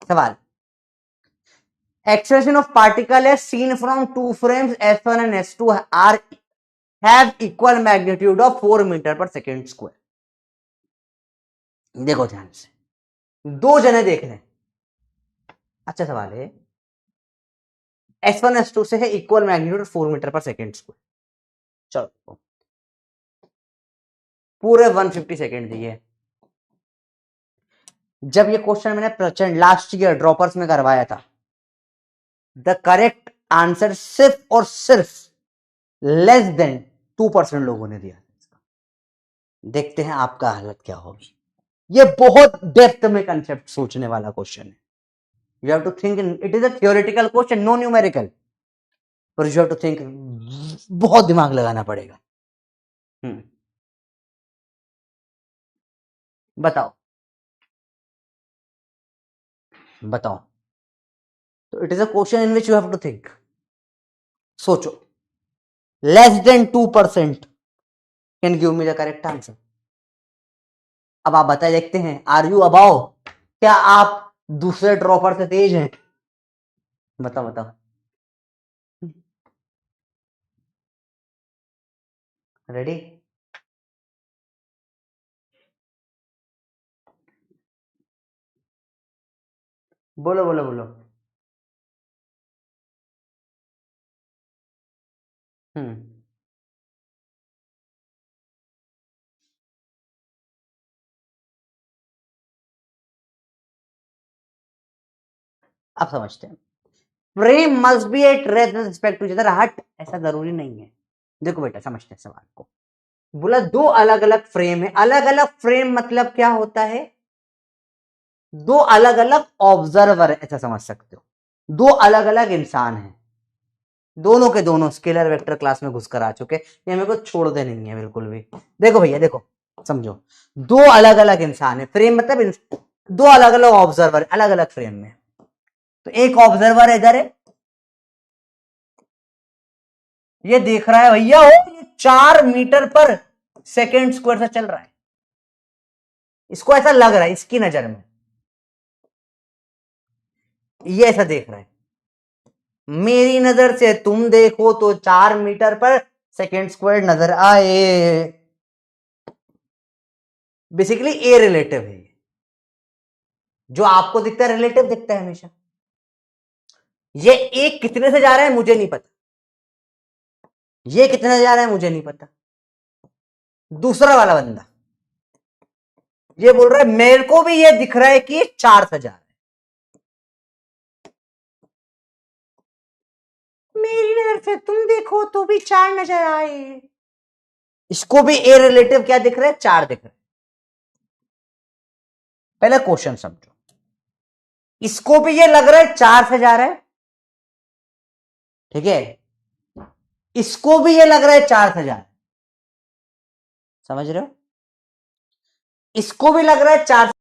सवाल, acceleration of particle as seen from two frames S1 and S2 are have equal magnitude of 4 metre per second square. देखो ध्यान से, दो जने देख रहे हैं, अच्छा सवाल है, S1 S2 से है equal magnitude 4 metre per second square, चलो पूरे 150 सेकेंड दिए। जब ये क्वेश्चन मैंने प्रचंड लास्ट ईयर ड्रॉपर्स में करवाया था, द करेक्ट आंसर सिर्फ और सिर्फ लेस देन 2% लोगों ने दिया, देखते हैं आपका हालत क्या होगी। ये बहुत डेप्थ में कंसेप्ट सोचने वाला क्वेश्चन है, you have to think, it is a theoretical question, no numerical, पर यू हैव टू थिंक, बहुत दिमाग लगाना पड़ेगा। बताओ बताओ, तो it is a question in which you have to think, सोचो, less than 2% can give me the correct answer, अब आप बताए, देखते हैं, आर यू अबाउ, क्या आप दूसरे ड्रॉपर से तेज हैं? बताओ बताओ। रेडी? बोलो बोलो बोलो। हम्म। आप समझते हैं, frame must be at respect to each other, हट ऐसा जरूरी नहीं है। देखो बेटा, समझते हैं सवाल को। बोला दो अलग अलग फ्रेम है, अलग अलग फ्रेम मतलब क्या होता है? दो अलग अलग ऑब्जर्वर, ऐसा समझ सकते हो। दो अलग अलग इंसान हैं, दोनों के दोनों स्केलर वेक्टर क्लास में घुसकर आ चुके, ये मेरे को छोड़ते नहीं है बिल्कुल भी। देखो भैया देखो, समझो, दो अलग अलग इंसान है, फ्रेम मतलब दो अलग अलग ऑब्जर्वर अलग अलग फ्रेम में। तो एक ऑब्जर्वर इधर है, ये देख रहा है भैया, हो ये 4 मीटर पर सेकेंड स्क्वायर से चल रहा है, इसको ऐसा लग रहा है इसकी नजर में, ये ऐसा देख रहा है। मेरी नजर से तुम देखो तो 4 मीटर पर सेकेंड स्क्वायर नजर आए। बेसिकली ए रिलेटिव है, जो आपको दिखता है रिलेटिव दिखता है हमेशा। ये एक कितने से जा रहा है मुझे नहीं पता, ये कितने से जा रहा है मुझे नहीं पता। दूसरा वाला बंदा ये बोल रहा है मेरे को भी ये दिख रहा है कि ये 4 से जा रहा है, मेरी नजर से तुम देखो तो भी 4 नजर आए। इसको भी ए रिलेटिव क्या दिख रहा है? 4 दिख रहा है। पहले क्वेश्चन समझो, इसको भी ये लग रहा है 4 से जा रहा है, ठीक है, इसको भी ये लग रहा है 4 से जा रहा है, समझ रहे हो? इसको भी लग रहा है 4,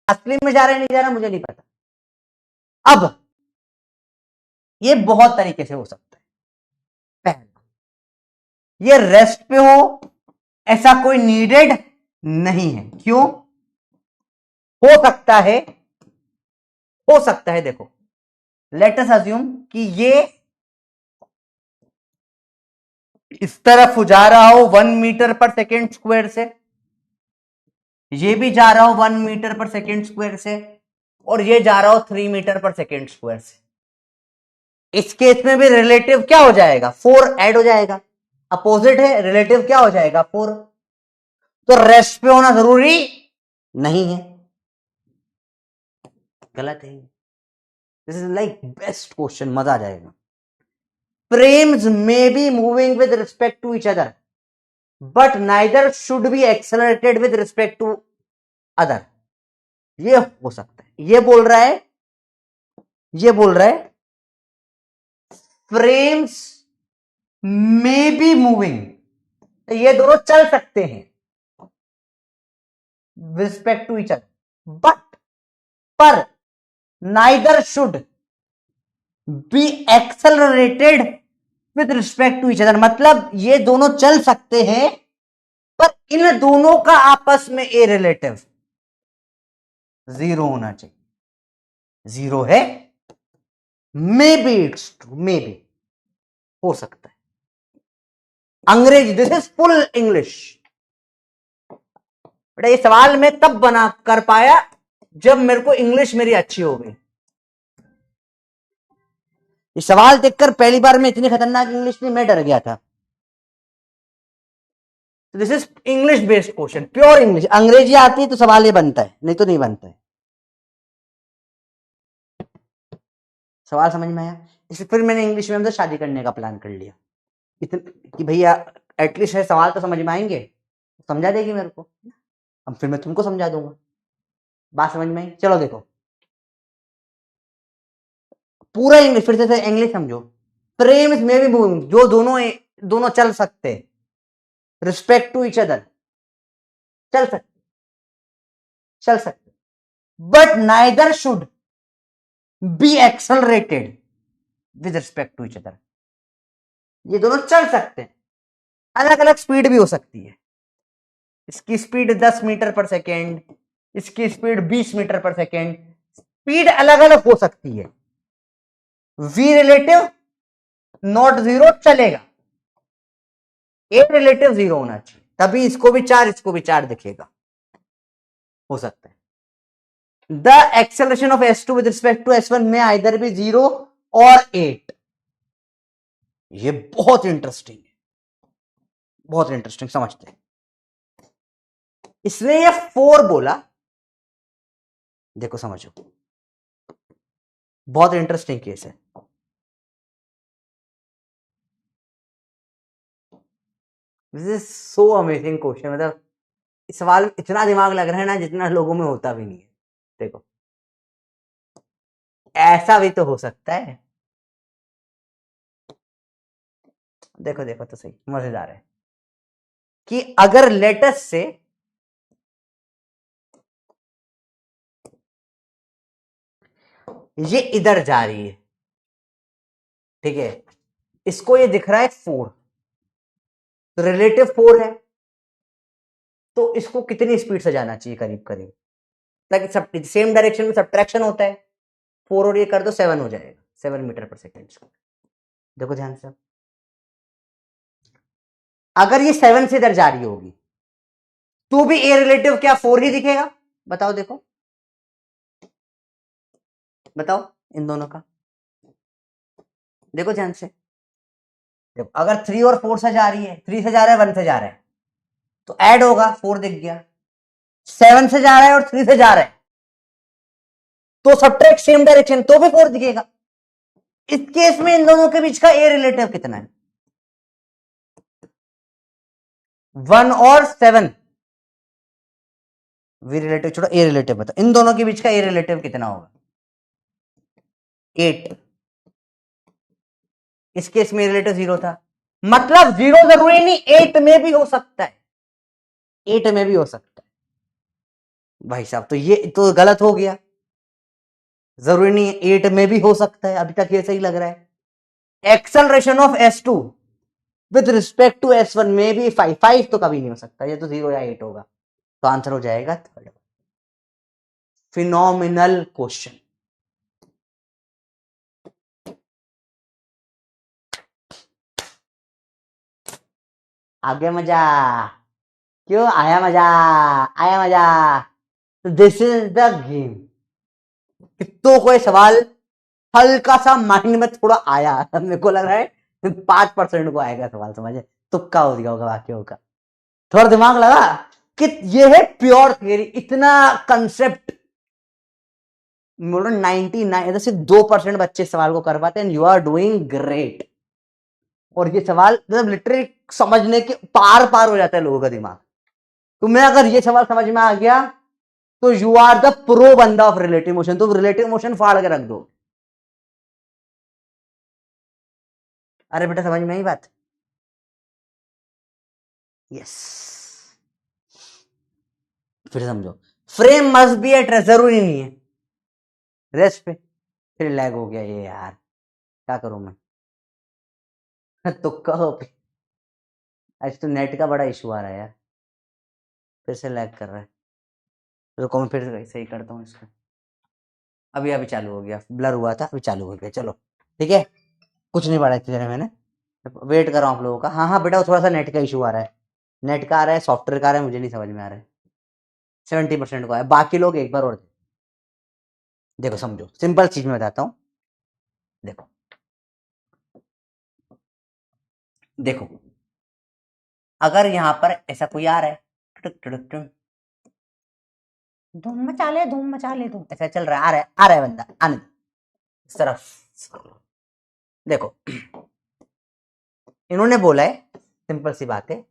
असली में जा रहा है नहीं जा रहा मुझे नहीं पता। अब ये बहुत तरीके से हो सकता है। पहला, ये रेस्ट पे हो, ऐसा कोई नीडेड नहीं है। क्यों? हो सकता है, हो सकता है, देखो लेट अस अज्यूम कि ये इस तरफ जा रहा हो 1 मीटर पर सेकेंड स्क्वायर से, ये भी जा रहा हो 1 मीटर पर सेकेंड स्क्वायर से, और ये जा रहा हो 3 मीटर पर सेकेंड स्क्वायर से। इस केस में भी रिलेटिव क्या हो जाएगा? 4 ऐड हो जाएगा, अपोजिट है, रिलेटिव क्या हो जाएगा? 4। तो रेस्ट पे होना जरूरी नहीं है, गलत है। This is like best question, मजा आ जाएगा। Frames may be moving with respect to each other but neither should be accelerated with respect to other. ये हो सकता है, ये बोल रहा है, ये बोल रहा है फ्रेम्स मे बी मूविंग, ये दोनों चल सकते हैं respect to each other but, पर neither should be accelerated with respect to each other, मतलब ये दोनों चल सकते हैं पर इन दोनों का आपस में ए रिलेटिव 0 होना चाहिए। 0 है, may be it's true, may be हो सकता है। अंग्रेजी, दिस इज फुल इंग्लिश बेटा। ये सवाल मैं तब बना कर पाया जब मेरे को इंग्लिश मेरी अच्छी हो गई। ये सवाल देखकर पहली बार में इतनी खतरनाक इंग्लिश थी, मैं डर गया था। This is English based question, pure English. अंग्रेजी आती है तो सवाल ये बनता है, नहीं तो नहीं बनता है। सवाल समझ में आया? इसलिए फिर मैंने इंग्लिश मीडियम से शादी करने का प्लान कर लिया, कि भैया एटलीस्ट है सवाल तो समझ में आएंगे, समझा देगी मेरे को, अब फिर मैं तुमको समझा दूंगा। बात समझ में आई? चलो देखो, पूरा इंग्लिश फिर से इंग्लिश समझो। फ्रेम्स में भी मूविंग, जो दोनों दोनों चल सकते रिस्पेक्ट टू इच अदर, चल सकते, चल सकते, but neither should be accelerated with respect to each other. ये दोनों चल सकते हैं, अलग अलग स्पीड भी हो सकती है। इसकी स्पीड 10 मीटर पर सेकेंड, इसकी speed 20 metre per second, speed अलग अलग हो सकती है। वी रिलेटिव नॉट जीरो चलेगा, ए रिलेटिव जीरो होना चाहिए, तभी इसको भी 4 इसको भी 4 दिखेगा, हो सकता है। The acceleration of S2 with respect to S1 में आइदर भी 0 और 8। ये बहुत इंटरेस्टिंग है, बहुत इंटरेस्टिंग, समझते हैं। इसने ये 4 बोला, देखो समझो, बहुत इंटरेस्टिंग केस है। This is so amazing question, मतलब इस सवाल में इतना दिमाग लग रहा है ना जितना लोगों में होता भी नहीं है। देखो ऐसा भी तो हो सकता है, देखो देखो तो सही, मजेदार है कि अगर लेटेस्ट से ये इधर जा रही है, ठीक है, इसको ये दिख रहा है 4, तो रिलेटिव 4 है, तो इसको कितनी स्पीड से जाना चाहिए करीब करीब, ताकि सब सेम डायरेक्शन में सब्ट्रैक्शन होता है, 4 और ये कर दो 7 हो जाएगा, 7 मीटर पर सेकेंड। देखो ध्यान से, अगर ये 7 से इधर जा रही होगी तो भी ए रिलेटिव क्या 4 ही दिखेगा, बताओ, देखो बताओ इन दोनों का, देखो ध्यान से। देखो अगर 3 और 4 से जा रही है, 3 से जा रहा है 1 से जा रहा है, तो ऐड होगा, 4 दिख गया। 7 से जा रहा है और 3 से जा रहा है, तो सब्ट्रैक्ट सेम डायरेक्शन, तो भी 4 दिखेगा। इस केस में इन दोनों के बीच का ए रिलेटिव कितना है, 1 और 7। वी रिलेटिव छोड़ो, ए रिलेटिव बताओ, इन दोनों के बीच का ए रिलेटिव कितना होगा, 8। इस केस में रिलेटिव 0 था, मतलब 0 जरूरी नहीं, 8 में भी हो सकता है, 8 में भी हो सकता है भाई साहब, तो ये तो गलत हो गया, जरूरी नहीं है 8 में भी हो सकता है, अभी तक ये सही लग रहा है। Acceleration of S2 with respect to S1 में भी 5 तो कभी नहीं हो सकता, ये तो 0 या 8 होगा, तो आंसर हो जाएगा थर्ड। Phenomenal question. आगे मजा, क्यों आया मजा, आया मजा, दिस इज द गेम। कितनों को सवाल हल्का सा माइंड में थोड़ा आया, मेरे को लग रहा है 5% को आएगा सवाल, समझे, तुक्का हो गया होगा बाकियों का, थोड़ा दिमाग लगा कि ये है प्योर थियरी, इतना कंसेप्ट बोलो 99, सिर्फ 2% बच्चे सवाल को कर पाते हैं, यू आर डूइंग ग्रेट। और ये सवाल मतलब लिटरली समझने के पार पार हो जाता है लोगों का दिमाग। तुम्हें अगर ये सवाल समझ में आ गया तो यू आर द प्रो बंदा ऑफ रिलेटिव मोशन, तुम रिलेटिव मोशन फाड़ के रख दो। अरे बेटा समझ में आई बात, यस। फिर समझो, frame must be at rest, जरूरी नहीं है रेस्ट पे, फिर लैग हो गया ये यार, क्या करूं मैं तुक्का हो पे। आज तो नेट का बड़ा इशू आ रहा है यार, फिर से लैग कर रहा है, रुको मैं फिर सही करता हूँ इसको। अभी अभी चालू हो गया, ब्लर हुआ था, अभी चालू हो गया, चलो ठीक है, कुछ नहीं पढ़ा इतनी देर मैंने, वेट कर रहा हूँ आप लोगों का। हाँ हाँ बेटा, थोड़ा सा नेट का इशू आ रहा है, नेट का आ रहा है, सॉफ्टवेयर का आ रहा है, मुझे नहीं समझ में आ रहा है। 70% को आया, बाकी लोग एक बार और देखो, समझो सिंपल चीज में बताता हूँ। देखो देखो, अगर यहां पर ऐसा कोई आ रहा है, टुक टुक टुक, धूम मचा ले, धूम मचा ले, धूम, ऐसा चल रहा है, आ रहा है बंदा, आने दो इस तरफ। देखो इन्होंने बोला है, सिंपल सी बात है,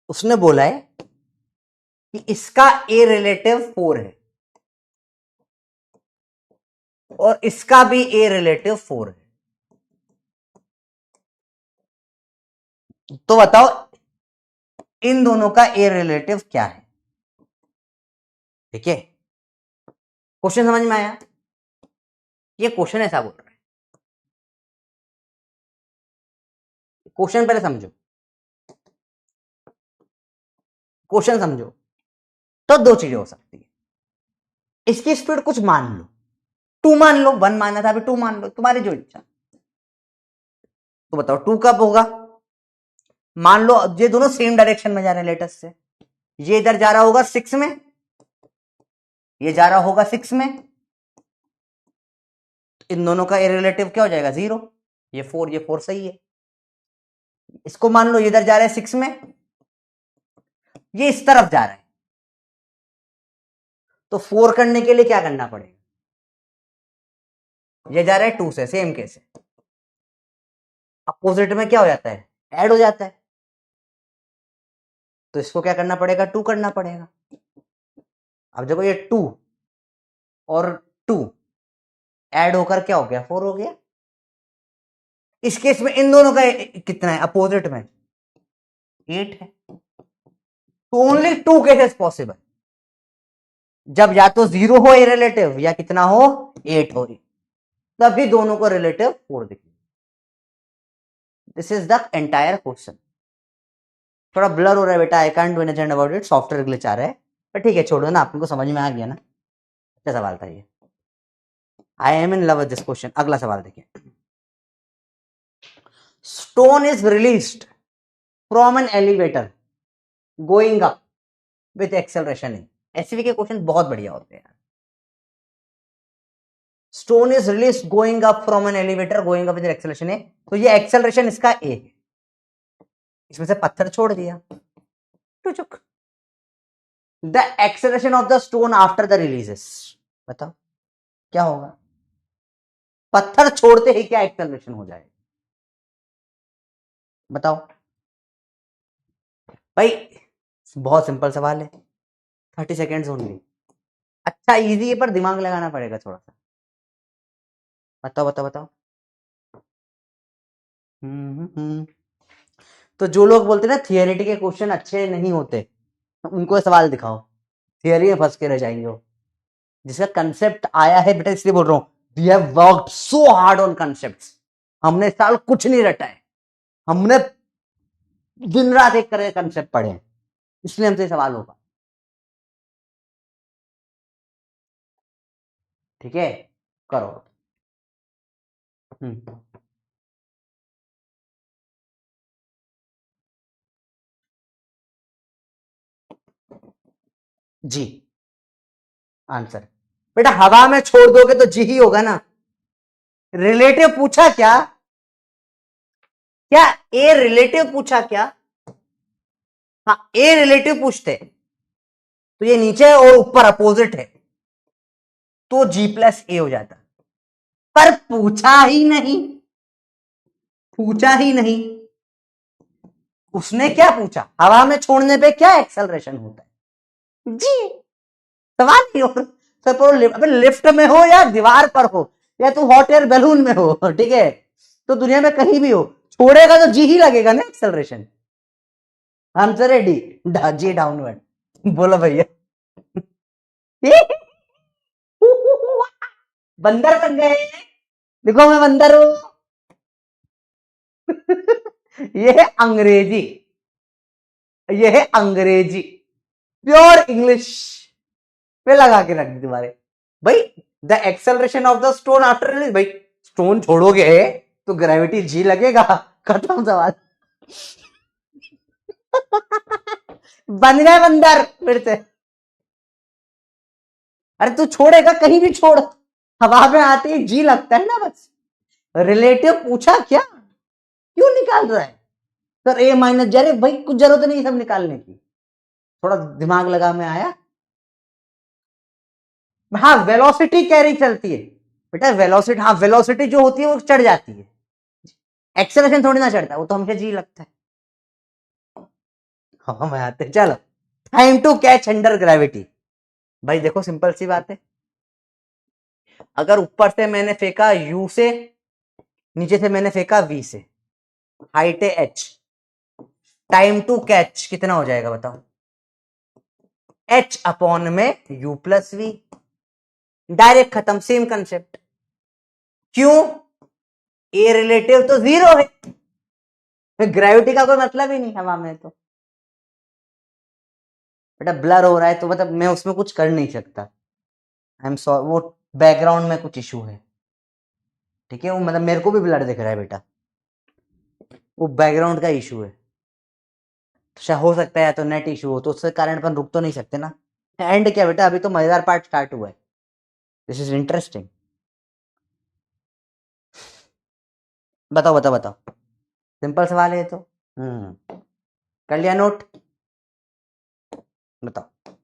उसने बोला है कि इसका ए रिलेटिव 4 है और इसका भी ए रिलेटिव 4 है, तो बताओ इन दोनों का ए रिलेटिव क्या है। ठीक है, क्वेश्चन समझ में आया ये क्वेश्चन ऐसा बोल रहा है, क्वेश्चन पहले समझो, क्वेश्चन समझो। तो दो चीजें हो सकती है, इसकी स्पीड कुछ मान लो, 2 मान लो, 1 माना था, अभी 2 मान लो, तुम्हारी जो इच्छा। तो बताओ 2 कब होगा? मान लो ये दोनों सेम डायरेक्शन में जा रहे हैं लेटेस्ट से, ये इधर जा रहा होगा 6 में, ये जा रहा होगा 6 में, इन दोनों का रिलेटिव क्या हो जाएगा? 0। ये 4 सही है। इसको मान लो ये इधर जा रहा है 6 में, ये इस तरफ जा रहा है, तो 4 करने के लिए क्या करना पड़ेगा? ये जा रहा है 2 से, सेम केस है, अपोजिट में क्या हो जाता है? ऐड हो जाता है, तो इसको क्या करना पड़ेगा? 2 करना पड़ेगा। अब देखो ये 2 और 2 ऐड होकर क्या हो गया? 4 हो गया। इस केस में इन दोनों का कितना है अपोजिट में? 8 है। तो ओनली 2 केसेस पॉसिबल, जब या तो 0 हो ए रिलेटिव या कितना हो? 8 हो, तभी दोनों को रिलेटिव 4 दिखेगा। This is the entire question. थोड़ा ब्लर हो रहा है बेटा, I can't do anything about it, software glitch आ रहा है, पर ठीक है छोड़ो ना, आपको समझ में आ गया ना। क्या सवाल था ये? I am in love with this question. अगला सवाल देखिए, stone is released from an elevator going up with acceleration in. SV के क्वेश्चन बहुत बढ़िया होते हैं। Stone is released going up from an elevator going up with acceleration A, तो ये एक्सेलरेशन इसका ए है, इसमें से पत्थर छोड़ दिया, टुचुक। The acceleration of the stone after the releases, बताओ क्या होगा? पत्थर छोड़ते ही क्या एक्सेलरेशन हो जाएगा? बताओ भाई, बहुत सिंपल सवाल है, 30 सेकेंड्स ओनली। अच्छा इजी है पर दिमाग लगाना पड़ेगा थोड़ा सा। बताओ बताओ बताओ। तो जो लोग बोलते हैं ना थियरिटी के क्वेश्चन अच्छे नहीं होते, उनको सवाल दिखाओ, थियरी में फंस के रह जाएंगे वो। जिसका कंसेप्ट आया है बेटा, इसलिए बोल रहा हूं, we have worked so hard on concepts. हमने साल कुछ नहीं रटा है, हमने दिन रात एक तरह के कंसेप्ट पढ़े हैं, इसलिए हमसे सवाल होगा। ठीक है, करो। जी आंसर बेटा, हवा में छोड़ दोगे तो जी ही होगा ना। रिलेटिव पूछा क्या? क्या ए रिलेटिव पूछा क्या? हाँ ए रिलेटिव पूछते तो ये नीचे है और ऊपर अपोजिट है, तो जी प्लस ए हो जाता, पर पूछा ही नहीं, पूछा ही नहीं। उसने क्या पूछा? हवा में छोड़ने पे क्या एक्सेलरेशन होता है? जी सवाल ही और सर, लिफ्ट में हो या दीवार पर हो या तू हॉट एयर बैलून में हो, ठीक है, तो दुनिया में कहीं भी हो, छोड़ेगा तो जी ही लगेगा ना एक्सेलरेशन। आंसर है डी, जी डाउनवर्ड। बोलो भैया। बंदर बन गए, देखो मैं बंदर हूं। ये है अंग्रेजी, ये है अंग्रेजी, प्योर इंग्लिश पे लगा के रख दी तुम्हारे भाई। The acceleration of the stone after release, भाई स्टोन छोड़ोगे तो ग्रेविटी जी लगेगा, खत्म सवाल। बन गए बंदर फिर से। अरे तू छोड़ेगा कहीं भी छोड़, हवा में आते ही जी लगता है ना बस। रिलेटिव पूछा क्या? क्यों निकाल रहा है सर ए माइनस? जरे भाई कुछ जरूरत नहीं सब निकालने की, थोड़ा दिमाग लगा में आया। हाँ वेलोसिटी कैरी चलती है बेटा, वेलोसिटी, हाँ वेलोसिटी जो होती है वो चढ़ जाती है, एक्सेलरेशन थोड़ी ना चढ़ता है, वो तो हमसे जी लगता है। हाँ मैं आते, चलो time to catch under gravity. भाई देखो सिंपल सी बात है, अगर ऊपर से मैंने फेंका यू से, नीचे से मैंने फेंका वी से, हाइट है एच, टाइम टू कैच कितना हो जाएगा बताओ? एच अपॉन में यू प्लस वी, डायरेक्ट खत्म, सेम कंसेप्ट। क्यों? ए रिलेटिव तो 0 है, ग्रेविटी का कोई मतलब ही नहीं हवा में, तो बेटा ब्लर हो रहा है तो मतलब मैं उसमें कुछ कर नहीं सकता। आई एम सॉरी, वो बैकग्राउंड में कुछ इशू है, ठीक है, वो मतलब मेरे को भी ब्लर दिख रहा है बेटा, वो बैकग्राउंड का इशू है, तो हो सकता है तो नेट इशू हो, तो उसके कारण अपन रुक तो नहीं सकते ना। एंड क्या बेटा, अभी तो मजेदार पार्ट स्टार्ट हुआ है, दिस इज इंटरेस्टिंग। बताओ बताओ बताओ, सिंपल सवाल है तो। कर लिया नोट? बताओ।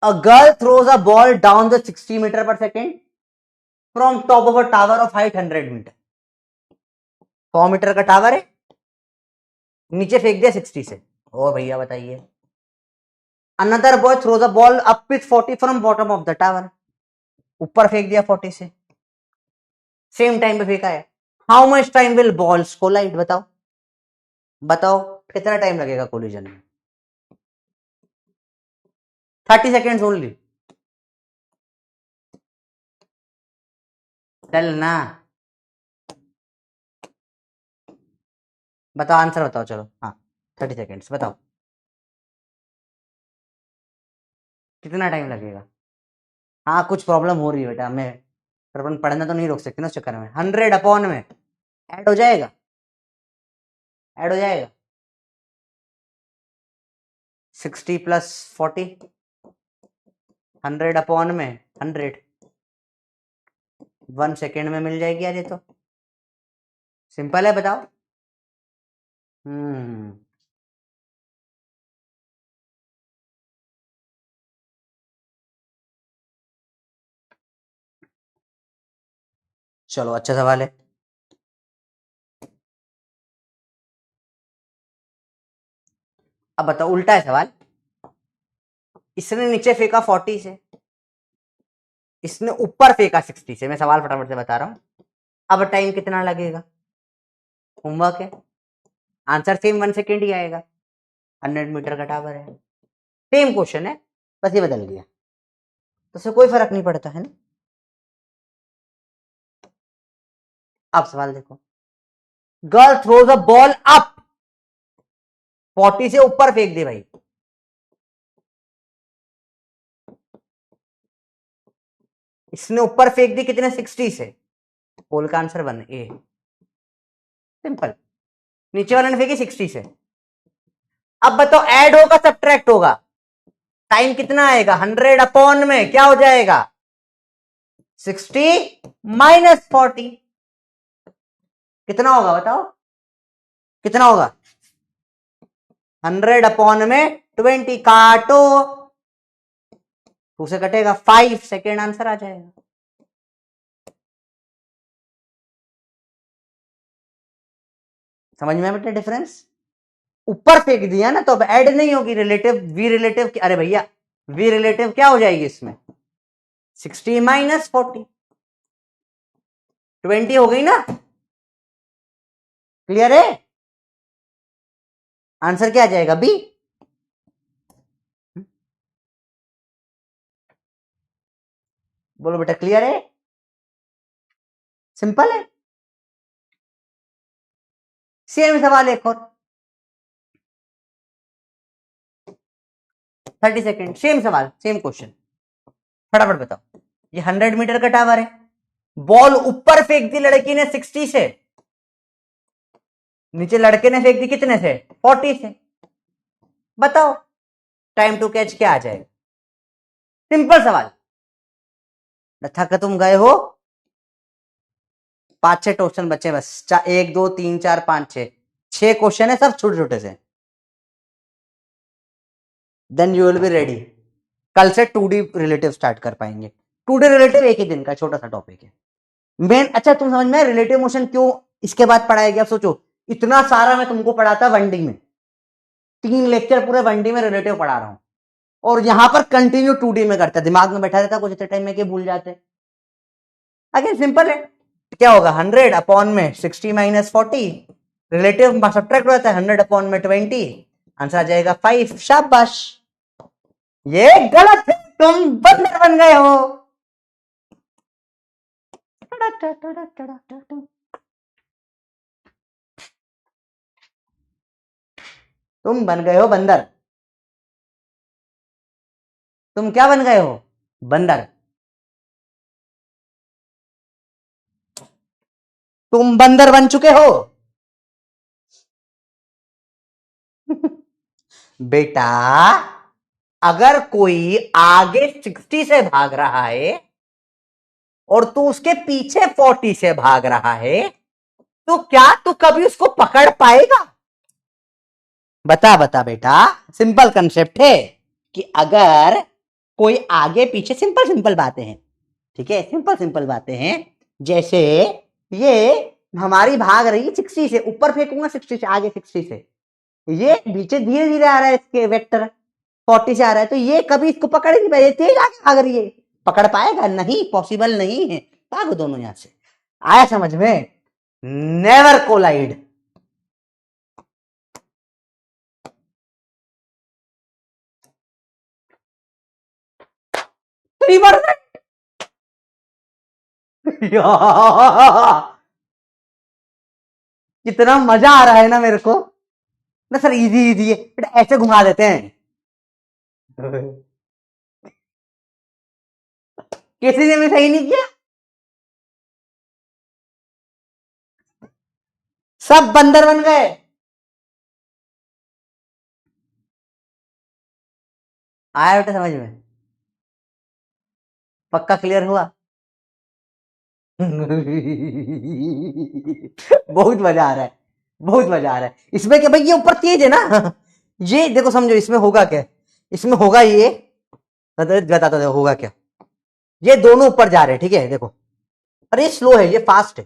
A girl throws a ball down the 60 metre per second from top of a tower of height 100 metre. 100 metre का टावर है, नीचे फेंक दिया 60 से। ओ भैया बताइए। Another boy throws a ball up with 40 from bottom of the tower, ऊपर फेंक दिया 40 से, सेम टाइम पे फेंका है। How much time will balls collide? बताओ बताओ, कितना टाइम लगेगा कोलिजन में? 30 सेकेंड्स ओनली। चल ना, बताओ आंसर बताओ, चलो हाँ 30 सेकेंड्स बताओ, कितना टाइम लगेगा? हाँ कुछ प्रॉब्लम हो रही है बेटा, मैं पर अपन पढ़ना तो नहीं रोक सकते ना उस चक्कर में। 100 अपॉन में ऐड हो जाएगा, ऐड हो जाएगा 60 प्लस 40, 100 अपॉन में 100, 1 सेकेंड में मिल जाएगी यार, ये तो सिंपल है, बताओ। हम्म, चलो अच्छा सवाल है। अब बताओ, उल्टा है सवाल। इसने नीचे फेंका 40 से, इसने ऊपर फेंका 60 से। मैं सवाल फटाफट से बता रहा हूं। अब टाइम कितना लगेगा? होमवर्क है, आंसर सेम 1 सेकेंड ही आएगा, 100 मीटर का टावर है, सेम क्वेश्चन है, बस ये बदल दिया, तो उससे कोई फर्क नहीं पड़ता है ना। अब सवाल देखो, girl throws a ball up, 40 से ऊपर फेंक दे भाई, इसने ऊपर फेंक दी कितने? 60 से। पोल का आंसर 1 ए, सिंपल। नीचे वाले ने फेंकी 60 से। अब बताओ ऐड होगा सब्ट्रैक्ट होगा? टाइम कितना आएगा? 100 अपॉन में क्या हो जाएगा? 60 माइनस 40, कितना होगा बताओ, कितना होगा? 100 अपॉन में 20, काटो, 2 से कटेगा 5 सेकेंड, आंसर आ जाएगा। समझ में बेटा डिफरेंस? ऊपर फेंक दिया ना तो अब ऐड नहीं होगी, रिलेटिव वी रिलेटिव, अरे भैया वी रिलेटिव क्या हो जाएगी इसमें? 60 माइनस 40, 20 हो गई ना। क्लियर है? आंसर क्या आ जाएगा? बी। बोलो बेटा क्लियर है? सिंपल है। सेम सवाल एक और, 30 सेकेंड, सेम सवाल, सेम क्वेश्चन, फटाफट बताओ। ये 100 मीटर का टावर है, बॉल ऊपर फेंक दी लड़की ने 60 से, नीचे लड़के ने फेंक दी कितने से? 40 से। बताओ टाइम टू कैच क्या आ जाएगा? सिंपल सवाल। थक तुम गए हो, 5-6 क्वेश्चन बचे बस, 1 2 3 4 5 6 क्वेश्चन है, सब छोटे छोटे से, then you will be ready. कल से 2D रिलेटिव स्टार्ट कर पाएंगे। 2D रिलेटिव एक ही दिन का छोटा सा टॉपिक है मेन। अच्छा तुम समझ में रिलेटिव मोशन क्यों इसके बाद पढ़ाया गया? सोचो, इतना सारा मैं तुमको पढ़ाता 1D में, 3 लेक्चर पूरे 1D में रिलेटिव पढ़ा रहा हूं, और यहां पर कंटिन्यू 2D में करता, दिमाग में बैठा रहता, कुछ इतने टाइम में के भूल जाते। अगेन सिंपल है, क्या होगा? 100 अपॉन में 60 माइनस 40, रिलेटिव सब्ट्रैक्ट रहता है, 100 अपॉन में 20, आंसर आ जाएगा 5। शाबाश, ये गलत है, तुम बंदर बन गए हो। तुम बन गए हो बंदर। तुम क्या बन गए हो? बंदर। तुम बंदर बन चुके हो। बेटा, अगर कोई आगे 60 से भाग रहा है और तू उसके पीछे 40 से भाग रहा है, तो क्या तू कभी उसको पकड़ पाएगा? बता बता बेटा। सिंपल कंसेप्ट है कि अगर कोई आगे पीछे, सिंपल सिंपल बातें हैं, ठीक है, सिंपल सिंपल बातें हैं। जैसे ये हमारी भाग रही है 60 से, ऊपर फेंकूंगा 60 से, आगे 60 से, ये पीछे धीरे धीरे आ रहा है, इसके वेक्टर 40 से आ रहा है, तो ये कभी इसको पकड़ नहीं पाएगा, तेज आगे भाग रही है, पकड़ पाएगा? नहीं, पॉसिबल नहीं है। भागो दोनों यहां से। आया समझ में? Never collide. कितना मजा आ रहा है ना मेरे को। ना सर, इजी इजी है बेटा, ऐसे घुमा देते हैं। किसी ने भी सही नहीं किया। सब बंदर बन गए। आया बेटा समझ में? पक्का क्लियर हुआ? बहुत मजा आ रहा है, बहुत मजा आ रहा है इसमें। क्या भाई, ये ऊपर तेज है ना। ये देखो, समझो इसमें होगा क्या। इसमें होगा ये, बताता देखो होगा क्या। ये दोनों ऊपर जा रहे हैं, ठीक है, देखो। अरे स्लो है, ये फास्ट है।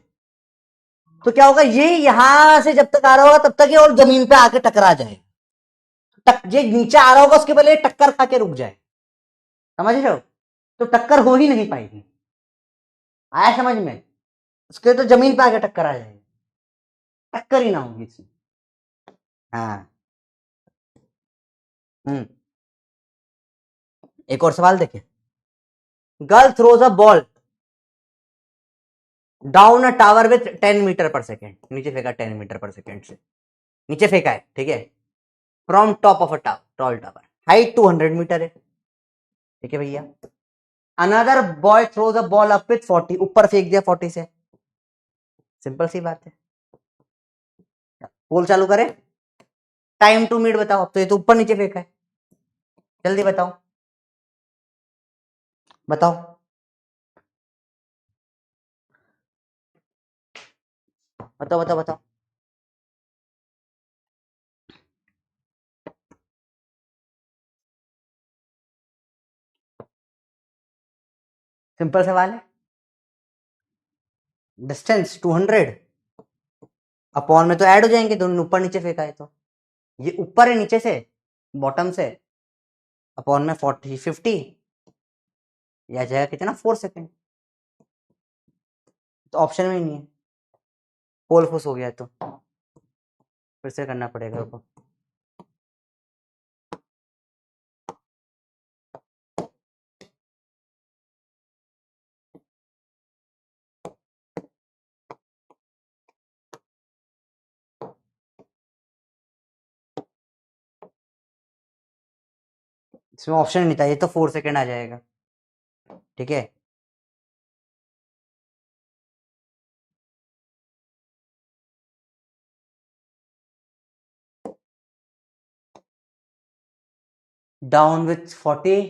तो क्या होगा, ये यहां से जब तक आ रहा होगा तब तक ये और जमीन पे आके टकरा जाए। ये नीचे आ रहा होगा, उसके पहले टक्कर खा के रुक जाए। समझ रहे हो? तो टक्कर हो ही नहीं पाएगी। आया समझ में? उसके तो जमीन पे आके टक्कर आ जाएगी, टक्कर ही ना होगी इसमें। हाँ। एक और सवाल देखिए। Girl throws a ball down a tower with 10 metre per second. नीचे फेंका 10 मीटर पर सेकेंड से, नीचे फेंका है, ठीक है, from top of a tower, tall tower, height 200 metre है, ठीक है भैया। Another boy throws a ball up with 40, ऊपर फेंक दिया 40 से। सिंपल सी बात है। बोल चालू करें? टाइम टू मीट बताओ। अब तो ये तो ऊपर नीचे फेंका है, जल्दी बताओ, बताओ। बताओ बताओ बताओ। सिंपल सवाल है। डिस्टेंस 200 अपॉन में तो ऐड हो जाएंगे दोनों, ऊपर नीचे फेंका है तो। ये ऊपर है नीचे से, बॉटम से, अपॉन में 50 या जाएगा कितना, 4 सेकेंड। तो ऑप्शन में ही नहीं है, पोल फुस हो गया। तो फिर से करना पड़ेगा उसको। इसमें ऑप्शन नहीं था, ये तो 4 सेकेंड आ जाएगा, ठीक है। डाउन विथ 40,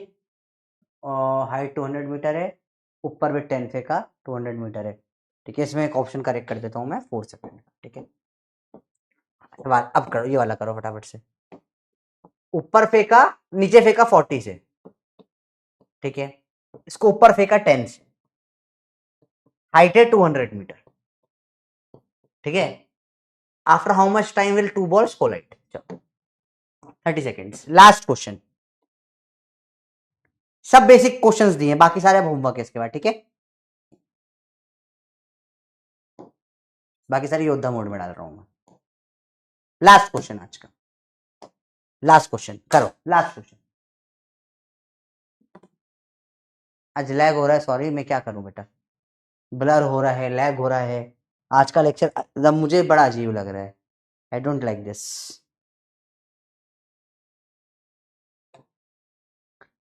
हाइट 200 मीटर है, ऊपर विथ 10 फेंका 200 मीटर है, ठीक है। इसमें एक ऑप्शन करेक्ट कर देता हूँ मैं, 4 सेकेंड, ठीक है। अब करो, ये वाला करो फटाफट से। ऊपर फेंका, नीचे फेंका 40 से, ठीक है, इसको ऊपर फेंका 10 से, हाइट है 200 मीटर, ठीक है। After how much time will two balls collide? 30 seconds. Last question. सब बेसिक क्वेश्चंस दिए, बाकी सारे होमवर्क है इसके बाद, ठीक है। बाकी सारे योद्धा मोड में डाल रहा हूं मैं। लास्ट क्वेश्चन आज का, लास्ट क्वेश्चन करो, लास्ट क्वेश्चन। आज लैग हो रहा है, सॉरी, मैं क्या करूं बेटा। ब्लर हो रहा है, लैग हो रहा है। आज का लेक्चर एकदम मुझे बड़ा अजीब लग रहा है। I don't like this.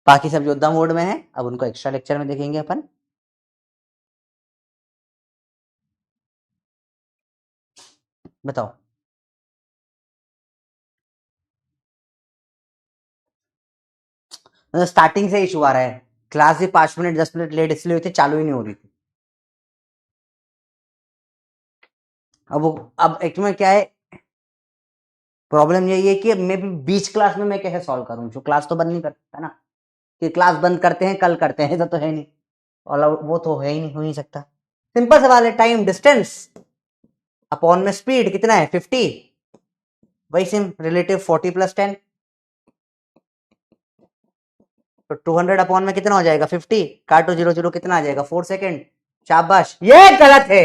बाकी सब योद्धा मोड में है, अब उनको एक्स्ट्रा लेक्चर में देखेंगे अपन। बताओ। स्टार्टिंग से इशू आ रहा है, क्लास भी 5 मिनट 10 मिनट लेट इसलिए हुई थी, चालू ही नहीं हो रही थी। अब एक में क्या है, प्रॉब्लम यही है कि मैं भी बीच क्लास में मैं कैसे सॉल्व करूं, जो क्लास तो बंद नहीं कर सकता ना, कि क्लास बंद करते हैं कल करते हैं, ऐसा तो है नहीं, और वो तो है ही नहीं, हो नहीं सकता। सिंपल सवाल है, टाइम डिस्टेंस अपॉन में स्पीड कितना है 50, वही सेम रिलेटिव 40 + 10, तो 200 अपॉन में कितना हो जाएगा 50, काटो 0 0 कितना आ जाएगा 4 सेकेंड। शाबाश, ये गलत है,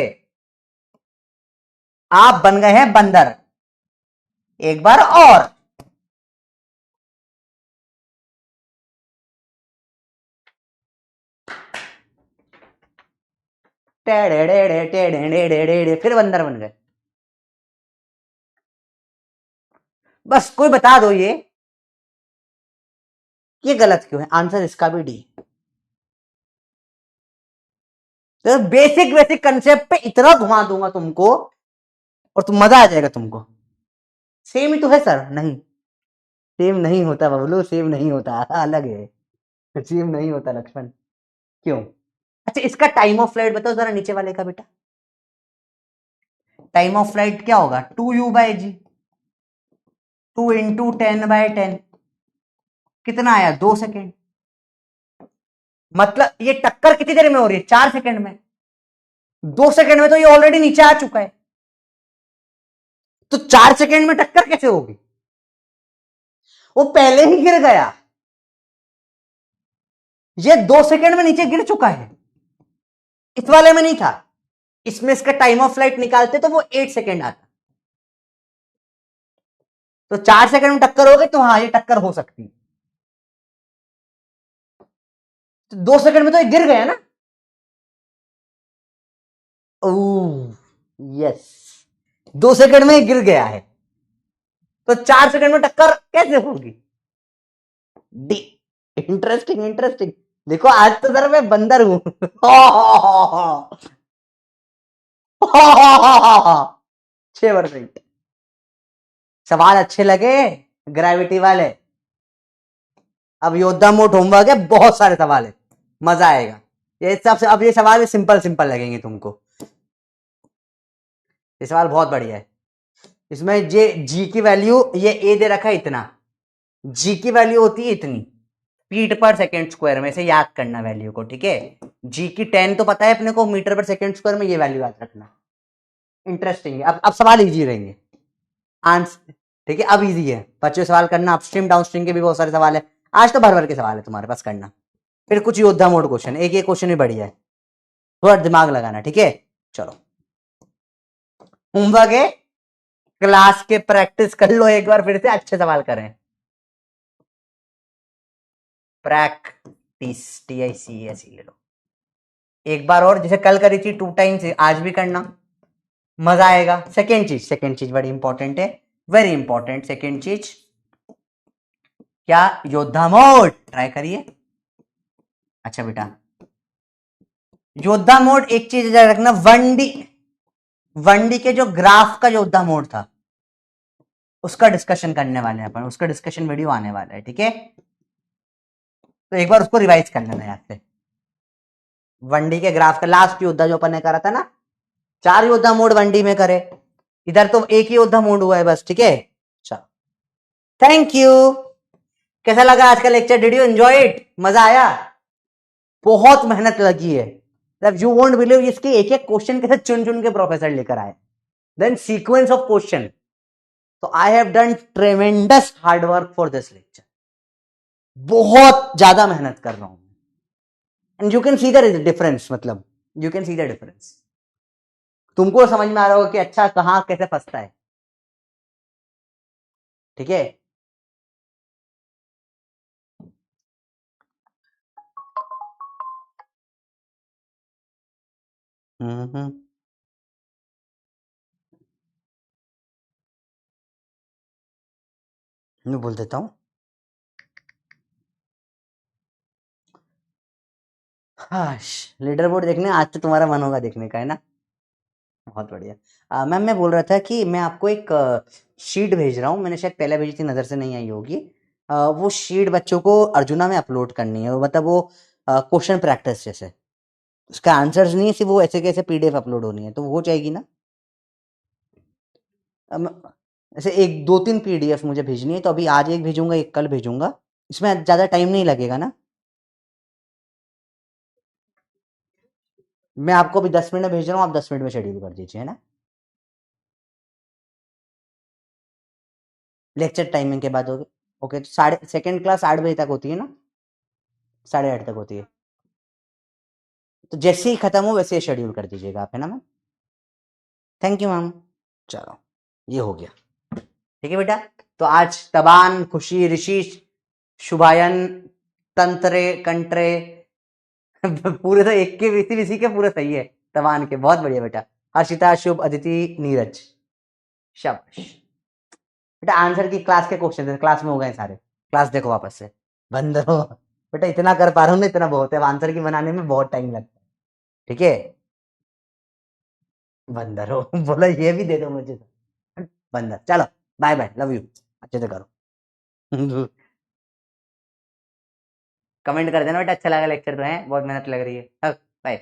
आप बन गए हैं बंदर। एक बार और, टेढ़े टेढ़े फिर बंदर बन गए। बस कोई बता दो ये गलत क्यों है, आंसर इसका भी डी। तो बेसिक बेसिक कंसेप्ट पे इतना घुमा दूंगा तुमको, और तुम मजा आ जाएगा तुमको। सेम ही तो है सर, नहीं सेम नहीं होता बबलू, सेम नहीं होता, अलग है, सेम नहीं होता लक्ष्मण। क्यों? अच्छा, इसका टाइम ऑफ फ्लाइट बताओ जरा नीचे वाले का बेटा। टाइम ऑफ फ्लाइट क्या होगा, 2u/g, 2 × 10/10, कितना आया 2 सेकेंड। मतलब ये टक्कर कितनी देर में हो रही है, 4 सेकेंड में, 2 सेकेंड में तो ये ऑलरेडी नीचे आ चुका है, तो 4 सेकेंड में टक्कर कैसे होगी, वो पहले ही गिर गया, ये 2 सेकेंड में नीचे गिर चुका है, इस वाले में नहीं था, इसमें इसका टाइम ऑफ फ्लाइट निकालते तो वो 8 सेकेंड आता, तो 4 सेकेंड में टक्कर हो गई, तो हाँ ये टक्कर हो सकती है, तो 2 सेकेंड में तो ये गिर गया ना। ओह यस, 2 सेकेंड में गिर गया है, तो 4 सेकेंड में टक्कर कैसे होगी, डी। इंटरेस्टिंग इंटरेस्टिंग, देखो आज तो जरा मैं बंदर हूं। 6%। सवाल अच्छे लगे, ग्रेविटी वाले। अब योद्धा मोड होमवर्क है, बहुत सारे सवाल है, मजा आएगा। ये सबसे अब ये सवाल सिंपल सिंपल लगेंगे तुमको, ये सवाल बहुत बढ़िया है। इसमें ये जी की वैल्यू, ये ए दे रखा है इतना, जी की वैल्यू होती है इतनी, फीट/सेकेंड स्क्वायर में से याद करना वैल्यू को, ठीक है। जी की 10 तो पता है अपने को, मीटर/सेकेंड स्क्वायर में ये वैल्यू याद रखना। इंटरेस्टिंग है, अब सवाल इजी रहेंगे, आंसर ठीक है, अब इजी है बच्चों, सवाल करना, अपस्ट्रीम डाउनस्ट्रीम के भी बहुत सारे सवाल है, आज तो भर भर के सवाल है तुम्हारे पास करना। फिर कुछ योद्धा मोड क्वेश्चन, एक एक क्वेश्चन भी बढ़िया है, थोड़ा दिमाग लगाना, ठीक है। चलो, होमवर्क है, क्लास के प्रैक्टिस कर लो एक बार, फिर से अच्छे सवाल करें। प्रैक्टिस, TICS ले लो एक बार और, जैसे कल करी थी 2 टाइम्स, आज भी करना, मजा आएगा। सेकेंड चीज बड़ी इंपॉर्टेंट है, वेरी इंपॉर्टेंट सेकेंड चीज, क्या, योद्धा मोड ट्राई करिए। अच्छा बेटा, योद्धा मोड एक चीज याद रखना, 1D के जो ग्राफ का योद्धा मोड था, उसका डिस्कशन करने वाले हैं अपन, उसका डिस्कशन वीडियो आने वाला है, ठीक है। तो एक बार उसको रिवाइज कर लेना याद से। 1D के ग्राफ का लास्ट योद्धा जो अपन ने करा था ना, 4 योद्धा मोड 1D में करे, इधर तो एक ही योद्धा मोड हुआ है बस, ठीक है। चलो, थैंक यू। कैसा लगा आज का lecture, did you enjoy it, मजा आया? बहुत मेहनत लगी है, यू वोंट बिलीव, इसके एक एक क्वेश्चन कैसे चुन चुन के प्रोफेसर लेकर आए, देन सीक्वेंस ऑफ क्वेश्चन। तो I have done tremendous hard work for this lecture, बहुत ज्यादा मेहनत कर रहा हूं, and you can see the difference, मतलब you can see the difference, तुमको समझ में आ रहा होगा कि अच्छा कहां कैसे फंसता है, ठीक है। हम्म। मैं बोल देता हूँ। हाँ, लीडर बोर्ड देखने आज तो तुम्हारा मन होगा देखने का, है ना? बहुत बढ़िया। मैम मैं बोल रहा था कि मैं आपको एक शीट भेज रहा हूँ, मैंने शायद पहले भेजी थी, नज़र से नहीं आई होगी। वो शीट बच्चों को अर्जुना में अपलोड करनी है, मतलब वो क्वेश्चन प्रैक्टिस जैसे, उसका आंसर्स नहीं है, सिर्फ वो ऐसे कैसे पीडीएफ अपलोड होनी है, तो वो हो जाएगी ना? ऐसे एक दो तीन पीडीएफ मुझे भेजनी है, तो अभी आज एक भेजूंगा, एक कल भेजूंगा। इसमें ज़्यादा टाइम नहीं लगेगा ना? मैं आपको अभी 10 मिनट में भेज रहा हूँ, आप 10 मिनट में शेड्यूल कर दीजिए, है ना? लेक्चर टाइमिंग के बाद होगी। ओके, तो साढ़े सेकेंड क्लास 8 बजे तक होती है ना? 8:30 तक होती है। तो जैसे ही खत्म हो वैसे ही शेड्यूल कर दीजिएगा आप, है ना मैम? Thank you ma'am. चलो, ये हो गया। ठीक है बेटा। तो आज तबान, खुशी, ऋषि, शुभायन, तंत्रे, कंट्रे पूरे तो एक के इसी के पूरे सही है। तबान के बहुत बढ़िया बेटा। हर्षिता, शुभ, अदिति, नीरज, शाबाश बेटा। आंसर की क्लास के क्वेश्चन थे, क्लास में हो गए सारे। क्लास देखो वापस से। बंदर हो बेटा, इतना कर पा रहा हूँ ना, इतना बहुत है। आंसर की बनाने में बहुत टाइम लगता है। ठीक है, बंदर हो बोला, ये भी दे दो मुझे। बंदर, चलो बाय बाय, लव यू। अच्छे से करो। कमेंट कर देना बेटा, अच्छा लगा लेक्चर तो है, बहुत मेहनत लग रही है। बाय।